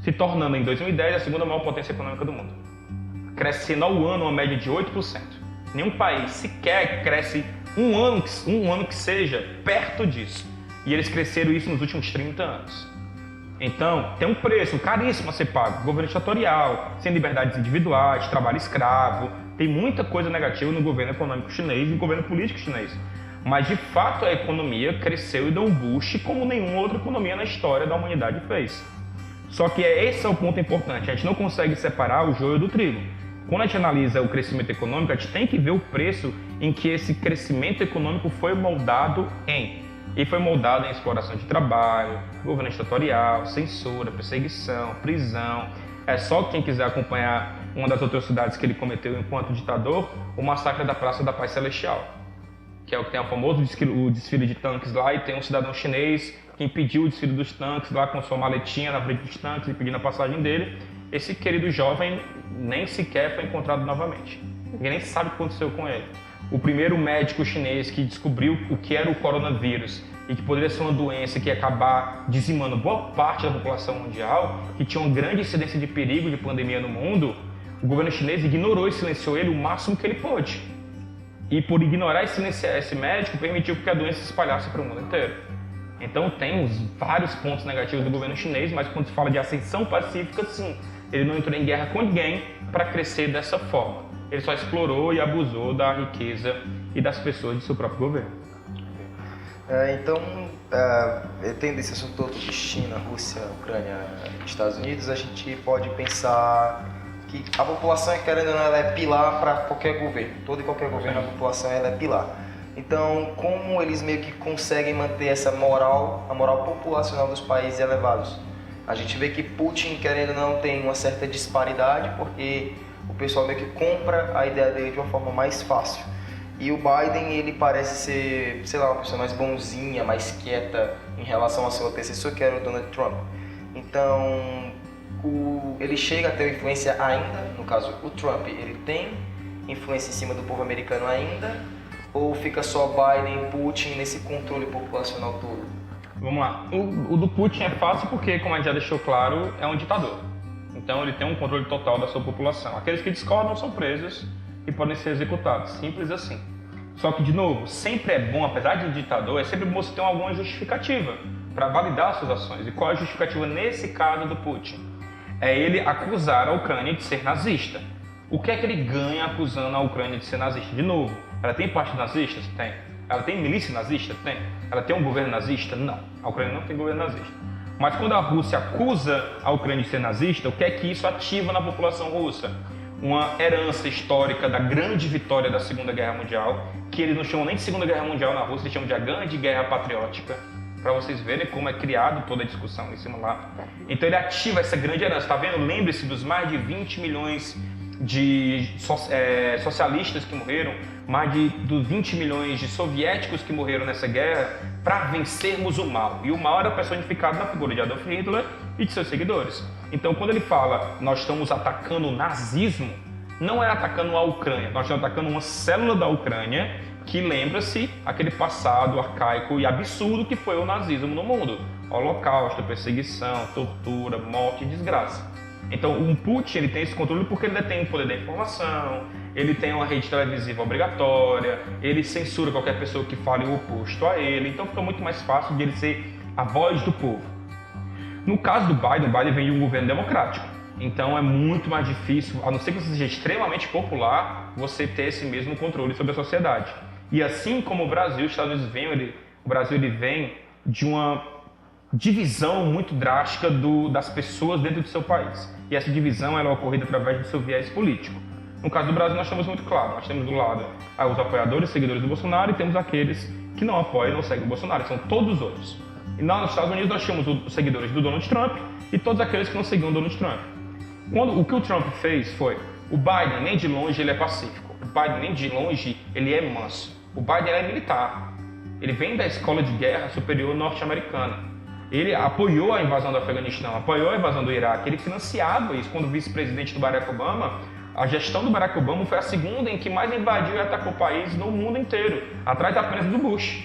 Speaker 3: se tornando em 2010 a segunda maior potência econômica do mundo, crescendo ao ano uma média de 8%. Nenhum país sequer cresce um ano que seja perto disso, e eles cresceram isso nos últimos 30 anos. Então, tem um preço caríssimo a ser pago, governo ditatorial, sem liberdades individuais, trabalho escravo, tem muita coisa negativa no governo econômico chinês e no governo político chinês. Mas, de fato, a economia cresceu e deu um boost como nenhuma outra economia na história da humanidade fez. Só que esse é o ponto importante, a gente não consegue separar o joio do trigo. Quando a gente analisa o crescimento econômico, a gente tem que ver o preço em que esse crescimento econômico foi moldado em. E foi moldado em exploração de trabalho, governo ditatorial, censura, perseguição, prisão. É só quem quiser acompanhar uma das atrocidades que ele cometeu enquanto ditador, o massacre da Praça da Paz Celestial, que é o que tem o famoso desfile de tanques lá, e tem um cidadão chinês que impediu o desfile dos tanques lá com sua maletinha na frente dos tanques e pedindo a passagem dele. Esse querido jovem nem sequer foi encontrado novamente. Ninguém nem sabe o que aconteceu com ele. O primeiro médico chinês que descobriu o que era o coronavírus e que poderia ser uma doença que ia acabar dizimando boa parte da população mundial, que tinha uma grande incidência de perigo de pandemia no mundo, o governo chinês ignorou e silenciou ele o máximo que ele pôde. E por ignorar e silenciar esse médico, permitiu que a doença se espalhasse para o mundo inteiro. Então tem vários pontos negativos do governo chinês, mas quando se fala de ascensão pacífica, sim, ele não entrou em guerra com ninguém para crescer dessa forma. Ele só explorou e abusou da riqueza e das pessoas de seu próprio governo.
Speaker 1: Então, tendo esse assunto todo de China, Rússia, Ucrânia, Estados Unidos, a gente pode pensar que a população, querendo ou não, ela é pilar para qualquer governo. Todo e qualquer governo, a população ela é pilar. Então, como eles meio que conseguem manter essa moral, a moral populacional dos países elevados? A gente vê que Putin, querendo ou não, tem uma certa disparidade, porque o pessoal meio que compra a ideia dele de uma forma mais fácil. E o Biden, ele parece ser, sei lá, uma pessoa mais bonzinha, mais quieta em relação ao seu antecessor, que era o Donald Trump. Então, ele chega a ter influência ainda, no caso o Trump, ele tem influência em cima do povo americano ainda, ou fica só Biden e Putin nesse controle populacional todo?
Speaker 3: Vamos lá. O do Putin é fácil porque, como a gente já deixou claro, é um ditador. Então ele tem um controle total da sua população. Aqueles que discordam são presos e podem ser executados. Simples assim. Só que, de novo, sempre é bom, apesar de um ditador, é sempre bom você ter alguma justificativa para validar suas ações. E qual é a justificativa nesse caso do Putin? É ele acusar a Ucrânia de ser nazista. O que é que ele ganha acusando a Ucrânia de ser nazista? De novo, ela tem partido nazista? Tem. Ela tem milícia nazista? Tem. Ela tem um governo nazista? Não. A Ucrânia não tem governo nazista. Mas quando a Rússia acusa a Ucrânia de ser nazista, o que é que isso ativa na população russa? Uma herança histórica da grande vitória da Segunda Guerra Mundial, que eles não chamam nem de Segunda Guerra Mundial na Rússia, eles chamam de a Grande Guerra Patriótica, para vocês verem como é criado toda a discussão em cima lá. Então ele ativa essa grande herança, tá vendo? Lembre-se dos mais de 20 milhões de socialistas que morreram, mais dos 20 milhões de soviéticos que morreram nessa guerra para vencermos o mal. E o mal era personificado na figura de Adolf Hitler e de seus seguidores. Então, quando ele fala nós estamos atacando o nazismo, não é atacando a Ucrânia, nós estamos atacando uma célula da Ucrânia que lembra-se aquele passado arcaico e absurdo que foi o nazismo no mundo. Holocausto, perseguição, tortura, morte e desgraça. Então, o Putin ele tem esse controle porque ele detém o poder da informação, ele tem uma rede televisiva obrigatória, ele censura qualquer pessoa que fale o oposto a ele, então fica muito mais fácil de ele ser a voz do povo. No caso do Biden, o Biden vem de um governo democrático, então é muito mais difícil, a não ser que você seja extremamente popular, você ter esse mesmo controle sobre a sociedade. E assim como o Brasil, os Estados Unidos vem de uma divisão muito drástica das pessoas dentro do seu país. E essa divisão ela é ocorrida através do seu viés político. No caso do Brasil, nós estamos muito claro. Nós temos do lado os apoiadores e seguidores do Bolsonaro e temos aqueles que não apoiam e não seguem o Bolsonaro. São todos os outros. E nos Estados Unidos, nós temos os seguidores do Donald Trump e todos aqueles que não seguiam o Donald Trump. O que o Trump fez foi, o Biden, nem de longe, ele é pacífico. O Biden, nem de longe, ele é manso. O Biden é militar. Ele vem da escola de guerra superior norte-americana. Ele apoiou a invasão do Afeganistão, apoiou a invasão do Iraque, ele financiava isso. Quando vice-presidente do Barack Obama, a gestão do Barack Obama foi a segunda em que mais invadiu e atacou o país no mundo inteiro, atrás apenas do Bush.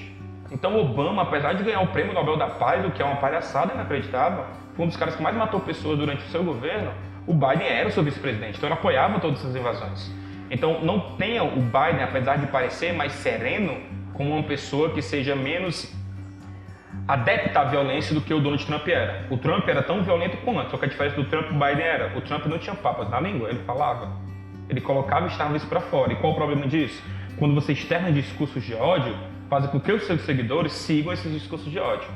Speaker 3: Então Obama, apesar de ganhar o Prêmio Nobel da Paz, o que é uma palhaçada inacreditável, foi um dos caras que mais matou pessoas durante o seu governo, o Biden era o seu vice-presidente, então ele apoiava todas essas invasões. Então não tenha o Biden, apesar de parecer mais sereno, como uma pessoa que seja menos adepta à violência do que o Donald Trump era. O Trump era tão violento quanto, só que a diferença do Trump e do Biden era, o Trump não tinha papas na língua, ele falava. Ele colocava e estava isso para fora. E qual o problema disso? Quando você externa discursos de ódio, faz com que os seus seguidores sigam esses discursos de ódio.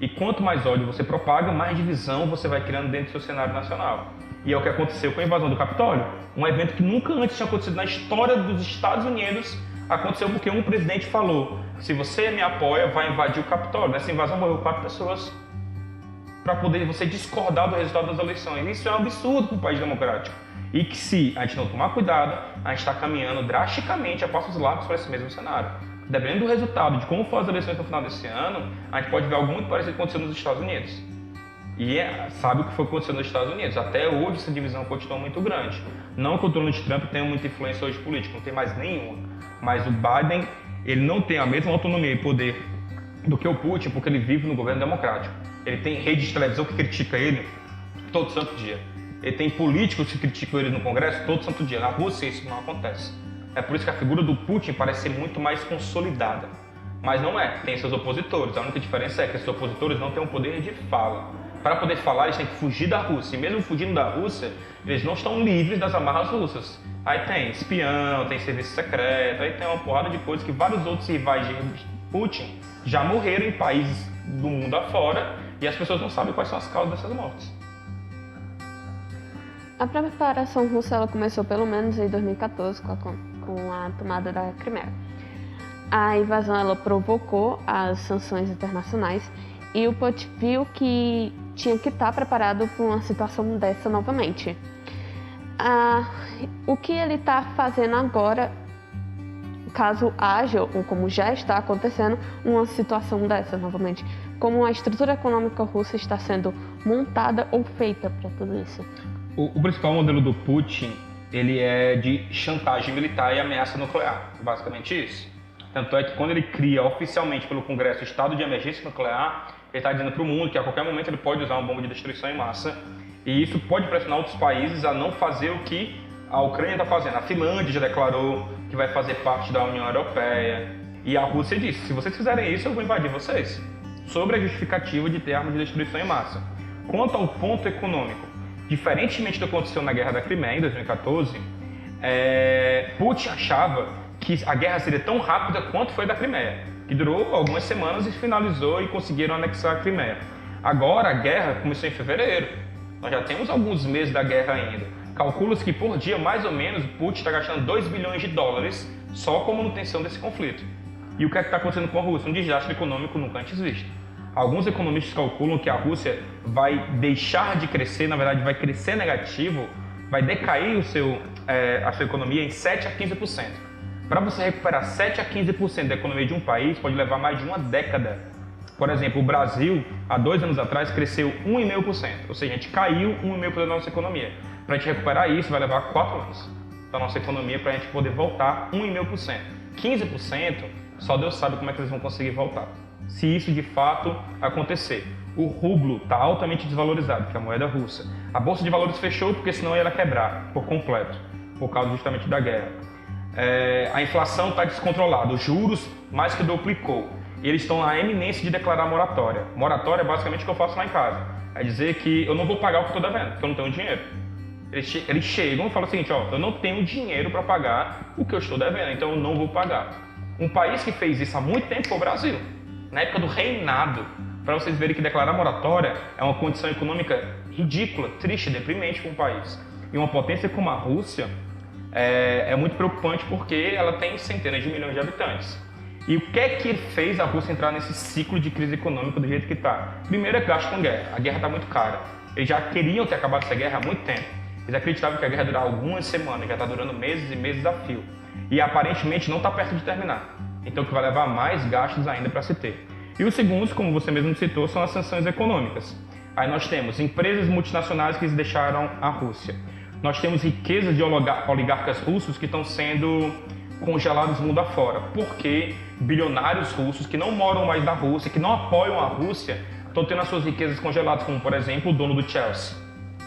Speaker 3: E quanto mais ódio você propaga, mais divisão você vai criando dentro do seu cenário nacional. E é o que aconteceu com a invasão do Capitólio, um evento que nunca antes tinha acontecido na história dos Estados Unidos. Aconteceu porque um presidente falou, se você me apoia, vai invadir o Capitólio. Nessa invasão morreu 4 pessoas para poder você discordar do resultado das eleições. Isso é um absurdo para um país democrático. E que se a gente não tomar cuidado, a gente está caminhando drasticamente a passos largos para esse mesmo cenário. Dependendo do resultado de como foram as eleições no final desse ano, a gente pode ver algo muito parecido com o que aconteceu nos Estados Unidos. E sabe o que foi acontecendo nos Estados Unidos. Até hoje essa divisão continua muito grande. Não que o Donald Trump tenha muita influência hoje política, não tem mais nenhuma. Mas o Biden, ele não tem a mesma autonomia e poder do que o Putin, porque ele vive no governo democrático. Ele tem rede de televisão que critica ele todo santo dia. Ele tem políticos que criticam ele no Congresso todo santo dia. Na Rússia isso não acontece. É por isso que a figura do Putin parece ser muito mais consolidada. Mas não é. Tem seus opositores. A única diferença é que esses opositores não têm um poder de fala. Para poder falar, eles têm que fugir da Rússia. E mesmo fugindo da Rússia, eles não estão livres das amarras russas. Aí tem espião, tem serviço secreto, aí tem uma porrada de coisas que vários outros rivais de Putin já morreram em países do mundo afora e as pessoas não sabem quais são as causas dessas mortes.
Speaker 2: A preparação russa ela começou pelo menos em 2014 com a tomada da Crimeia. A invasão ela provocou as sanções internacionais e o Putin viu que tinha que estar preparado para uma situação dessa novamente. O que ele está fazendo agora, caso haja, ou como já está acontecendo, uma situação dessa novamente? Como a estrutura econômica russa está sendo montada ou feita para tudo isso?
Speaker 3: O principal modelo do Putin, ele é de chantagem militar e ameaça nuclear, basicamente isso. Tanto é que quando ele cria oficialmente pelo Congresso o estado de emergência nuclear, ele está dizendo para o mundo que a qualquer momento ele pode usar uma bomba de destruição em massa. E isso pode pressionar outros países a não fazer o que a Ucrânia está fazendo. A Finlândia já declarou que vai fazer parte da União Europeia. E a Rússia disse, se vocês fizerem isso, eu vou invadir vocês. Sobre a justificativa de ter armas de destruição em massa. Quanto ao ponto econômico, diferentemente do que aconteceu na Guerra da Crimeia, em 2014, Putin achava que a guerra seria tão rápida quanto foi da Crimeia, que durou algumas semanas e finalizou e conseguiram anexar a Crimeia. Agora a guerra começou em fevereiro, nós já temos alguns meses da guerra ainda. Calcula-se que por dia, mais ou menos, Putin está gastando 2 bilhões de dólares só com a manutenção desse conflito. E o que é que está acontecendo com a Rússia? Um desastre econômico nunca antes visto. Alguns economistas calculam que a Rússia vai deixar de crescer, na verdade vai crescer negativo, vai decair a sua economia em 7 a 15%. Para você recuperar 7 a 15% da economia de um país, pode levar mais de uma década Por exemplo, o Brasil, há 2 anos atrás, cresceu 1,5%. Ou seja, a gente caiu 1,5% da nossa economia. Para a gente recuperar isso, vai levar 4 anos da nossa economia para a gente poder voltar 1,5%. 15%, só Deus sabe como é que eles vão conseguir voltar. Se isso de fato acontecer. O rublo está altamente desvalorizado, que é a moeda russa. A Bolsa de Valores fechou porque senão ia quebrar por completo, por causa justamente da guerra. A inflação está descontrolada, os juros mais que duplicou. E eles estão na eminência de declarar moratória. Moratória é basicamente o que eu faço lá em casa. É dizer que eu não vou pagar o que eu estou devendo, porque eu não tenho dinheiro. Eles chegam e falam o seguinte, eu não tenho dinheiro para pagar o que eu estou devendo, então eu não vou pagar. Um país que fez isso há muito tempo foi o Brasil. Na época do reinado, para vocês verem que declarar moratória é uma condição econômica ridícula, triste, deprimente para um país. E uma potência como a Rússia é muito preocupante porque ela tem centenas de milhões de habitantes. E o que é que fez a Rússia entrar nesse ciclo de crise econômica do jeito que está? Primeiro é gasto com guerra. A guerra está muito cara. Eles já queriam ter acabado essa guerra há muito tempo. Eles acreditavam que a guerra ia durar algumas semanas, já está durando meses e meses a fio. E aparentemente não está perto de terminar. Então que vai levar mais gastos ainda para se ter. E os segundos, como você mesmo citou, são as sanções econômicas. Aí nós temos empresas multinacionais que deixaram a Rússia. Nós temos riquezas de oligarcas russos que estão sendo congelados mundo afora. Porque bilionários russos que não moram mais na Rússia, que não apoiam a Rússia, estão tendo as suas riquezas congeladas, como por exemplo o dono do Chelsea.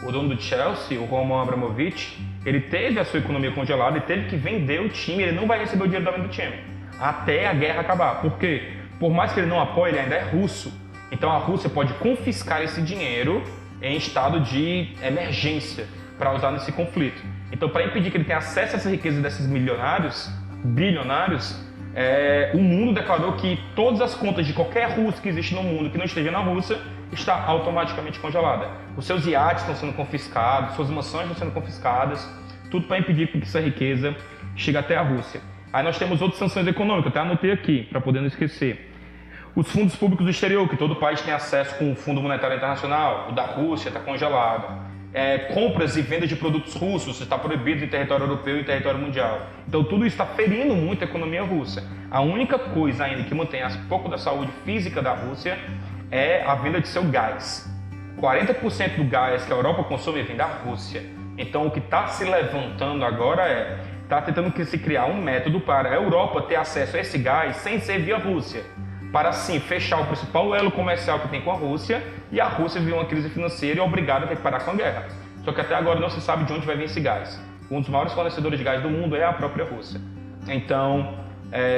Speaker 3: O dono do Chelsea, o Roman Abramovich, ele teve a sua economia congelada e teve que vender o time, ele não vai receber o dinheiro da venda do time, até a guerra acabar. Por quê? Por mais que ele não apoie, ele ainda é russo. Então a Rússia pode confiscar esse dinheiro em estado de emergência para usar nesse conflito. Então, para impedir que ele tenha acesso a essa riqueza desses bilionários, o mundo declarou que todas as contas de qualquer russo que existe no mundo que não esteja na Rússia está automaticamente congelada. Os seus iates estão sendo confiscados, suas mansões estão sendo confiscadas, tudo para impedir que essa riqueza chegue até a Rússia. Aí nós temos outras sanções econômicas, até anotei aqui, para poder não esquecer. Os fundos públicos do exterior, que todo país tem acesso com o Fundo Monetário Internacional, o da Rússia está congelado. Compras e vendas de produtos russos está proibido em território europeu e em território mundial. Então tudo isso está ferindo muito a economia russa. A única coisa ainda que mantém um pouco da saúde física da Rússia é a venda de seu gás. 40% do gás que a Europa consome vem da Rússia. Então o que está se levantando agora está tentando se criar um método para a Europa ter acesso a esse gás sem ser via Rússia, para assim fechar o principal elo comercial que tem com a Rússia e a Rússia viver uma crise financeira e é obrigada a ter que parar com a guerra. Só que até agora não se sabe de onde vai vir esse gás. Um dos maiores fornecedores de gás do mundo é a própria Rússia. Então,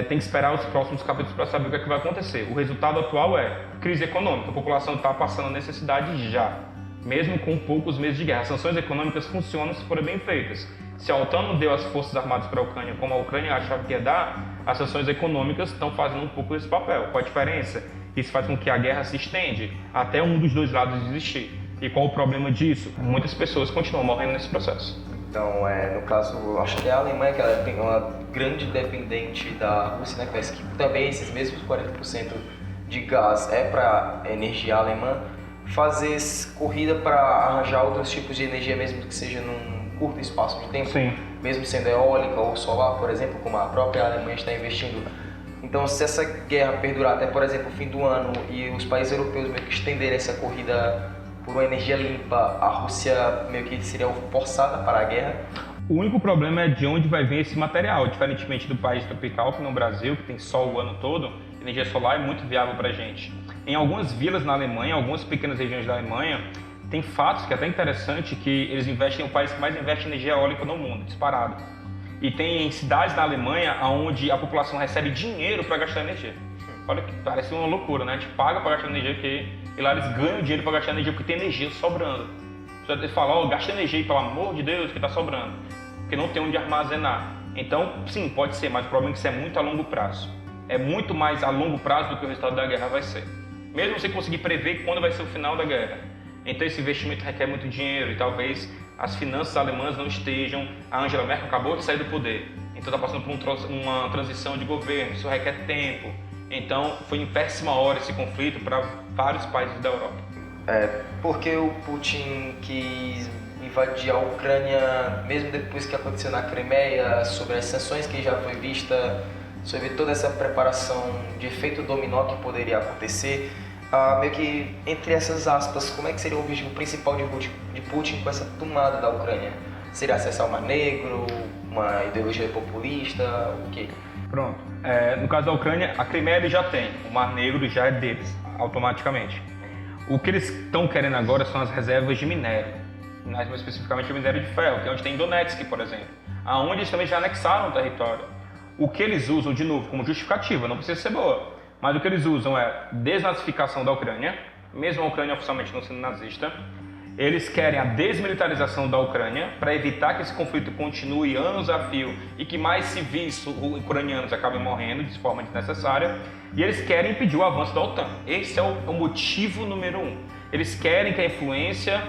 Speaker 3: tem que esperar os próximos capítulos para saber o que é que vai acontecer. O resultado atual é crise econômica. A população está passando necessidade já, mesmo com poucos meses de guerra. As sanções econômicas funcionam se forem bem feitas. Se a OTAN não deu as forças armadas para a Ucrânia como a Ucrânia achava que ia dar, as sanções econômicas estão fazendo um pouco desse papel. Qual a diferença? Isso faz com que a guerra se estende até um dos dois lados desistir. E qual o problema disso? Muitas pessoas continuam morrendo nesse processo.
Speaker 1: Então, no caso, acho que é a Alemanha que ela tem uma grande dependente da Rússia, né? Parece que também esses mesmos 40% de gás é para energia alemã, fazer corrida para arranjar outros tipos de energia, mesmo que seja num curto espaço de tempo,
Speaker 3: Sim.
Speaker 1: mesmo sendo eólica ou solar, por exemplo, como a própria Alemanha está investindo. Então, se essa guerra perdurar até, por exemplo, o fim do ano e os países europeus meio que estenderem essa corrida por uma energia limpa, a Rússia meio que seria forçada para a guerra.
Speaker 3: O único problema é de onde vai vir esse material, diferentemente do país tropical, como no Brasil, que tem sol o ano todo, energia solar é muito viável para a gente. Em algumas vilas na Alemanha, algumas pequenas regiões da Alemanha, tem fatos que é até interessante que eles investem, é o país que mais investe em energia eólica no mundo, disparado. E tem cidades na Alemanha onde a população recebe dinheiro para gastar energia. Olha que parece uma loucura, né? A gente paga para gastar energia e lá eles ganham dinheiro para gastar energia porque tem energia sobrando. Você fala, gasta energia, pelo amor de Deus, que está sobrando. Porque não tem onde armazenar. Então, sim, pode ser, mas o problema é que isso é muito a longo prazo. É muito mais a longo prazo do que o resultado da guerra vai ser. Mesmo você conseguir prever quando vai ser o final da guerra. Então esse investimento requer muito dinheiro e talvez as finanças alemãs não estejam. A Angela Merkel acabou de sair do poder, então está passando por uma transição de governo, isso requer tempo. Então foi em péssima hora esse conflito para vários países da Europa.
Speaker 1: Porque o Putin quis invadir a Ucrânia, mesmo depois que aconteceu na Crimeia, sobre as sanções que já foi vista, sobre toda essa preparação de efeito dominó que poderia acontecer. meio que entre essas aspas, como é que seria o objetivo principal de Putin com essa tomada da Ucrânia? Seria acessar o Mar Negro, uma ideologia populista, o quê?
Speaker 3: Pronto. No caso da Ucrânia, a Crimeia eles já tem, o Mar Negro já é deles, automaticamente. O que eles estão querendo agora são as reservas de minério, mais especificamente o minério de ferro, que é onde tem Donetsk, por exemplo, aonde eles também já anexaram o território. O que eles usam, de novo, como justificativa, não precisa ser boa, mas o que eles usam é desnazificação da Ucrânia, mesmo a Ucrânia oficialmente não sendo nazista. Eles querem a desmilitarização da Ucrânia para evitar que esse conflito continue anos a fio e que mais civis ucranianos acabem morrendo de forma desnecessária. E eles querem impedir o avanço da OTAN. Esse é o motivo número 1. Eles querem que a influência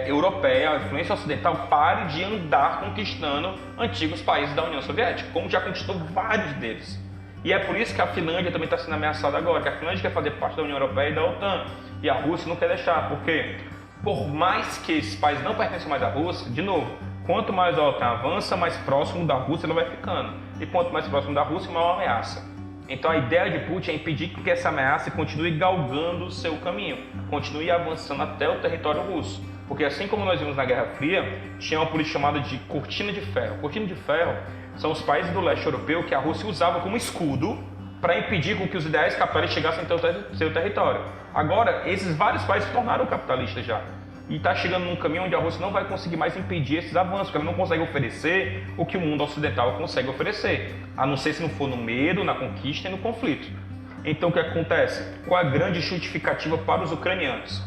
Speaker 3: europeia, a influência ocidental, pare de andar conquistando antigos países da União Soviética, como já conquistou vários deles. E é por isso que a Finlândia também está sendo ameaçada agora, que a Finlândia quer fazer parte da União Europeia e da OTAN. E a Rússia não quer deixar, porque por mais que esses países não pertençam mais à Rússia, de novo, quanto mais a OTAN avança, mais próximo da Rússia ela vai ficando. E quanto mais próximo da Rússia, maior a ameaça. Então a ideia de Putin é impedir que essa ameaça continue galgando o seu caminho, continue avançando até o território russo. Porque assim como nós vimos na Guerra Fria, tinha uma política chamada de cortina de ferro. Cortina de ferro são os países do leste europeu que a Rússia usava como escudo para impedir com que os ideais capitalistas chegassem ao seu território. Agora, esses vários países se tornaram capitalistas já. E está chegando num caminho onde a Rússia não vai conseguir mais impedir esses avanços, porque ela não consegue oferecer o que o mundo ocidental consegue oferecer, a não ser se não for no medo, na conquista e no conflito. Então, o que acontece? Qual a grande justificativa para os ucranianos?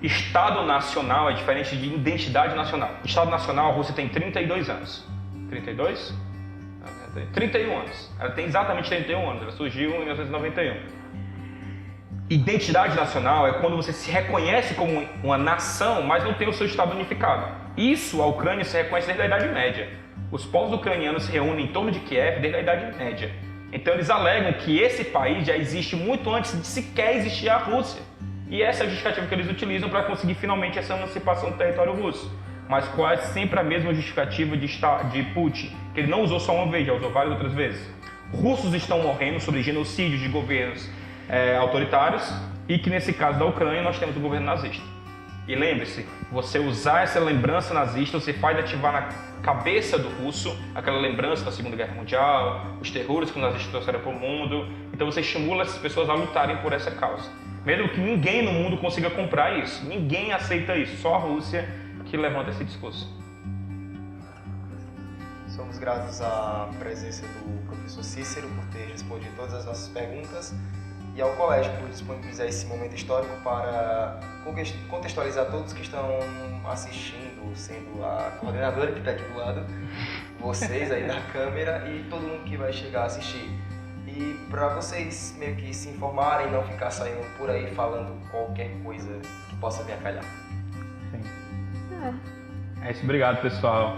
Speaker 3: Estado nacional é diferente de identidade nacional. Estado nacional, a Rússia tem 32 anos. 32? 31 anos. Ela tem exatamente 31 anos. Ela surgiu em 1991. Identidade nacional é quando você se reconhece como uma nação, mas não tem o seu Estado unificado. Isso a Ucrânia se reconhece desde a Idade Média. Os povos ucranianos se reúnem em torno de Kiev desde a Idade Média. Então eles alegam que esse país já existe muito antes de sequer existir a Rússia. E essa é a justificativa que eles utilizam para conseguir finalmente essa emancipação do território russo. Mas quase sempre a mesma justificativa de Putin, que ele não usou só uma vez, já usou várias outras vezes. Russos estão morrendo sobre genocídios de governos autoritários e que nesse caso da Ucrânia nós temos o governo nazista. E lembre-se, você usar essa lembrança nazista, você faz ativar na cabeça do russo aquela lembrança da Segunda Guerra Mundial, os terrores que os nazistas trouxeram para o mundo. Então você estimula essas pessoas a lutarem por essa causa. Mesmo que ninguém no mundo consiga comprar isso, ninguém aceita isso, só a Rússia que levanta esse discurso.
Speaker 1: Somos gratos à presença do professor Cícero por ter respondido todas as nossas perguntas e ao colégio por disponibilizar esse momento histórico para contextualizar todos que estão assistindo, sendo a coordenadora que está aqui do lado, vocês aí da câmera e todo mundo que vai chegar a assistir. E para vocês meio que se informarem e não ficar saindo por aí falando qualquer coisa que possa vir a calhar.
Speaker 3: Sim. É isso, obrigado pessoal.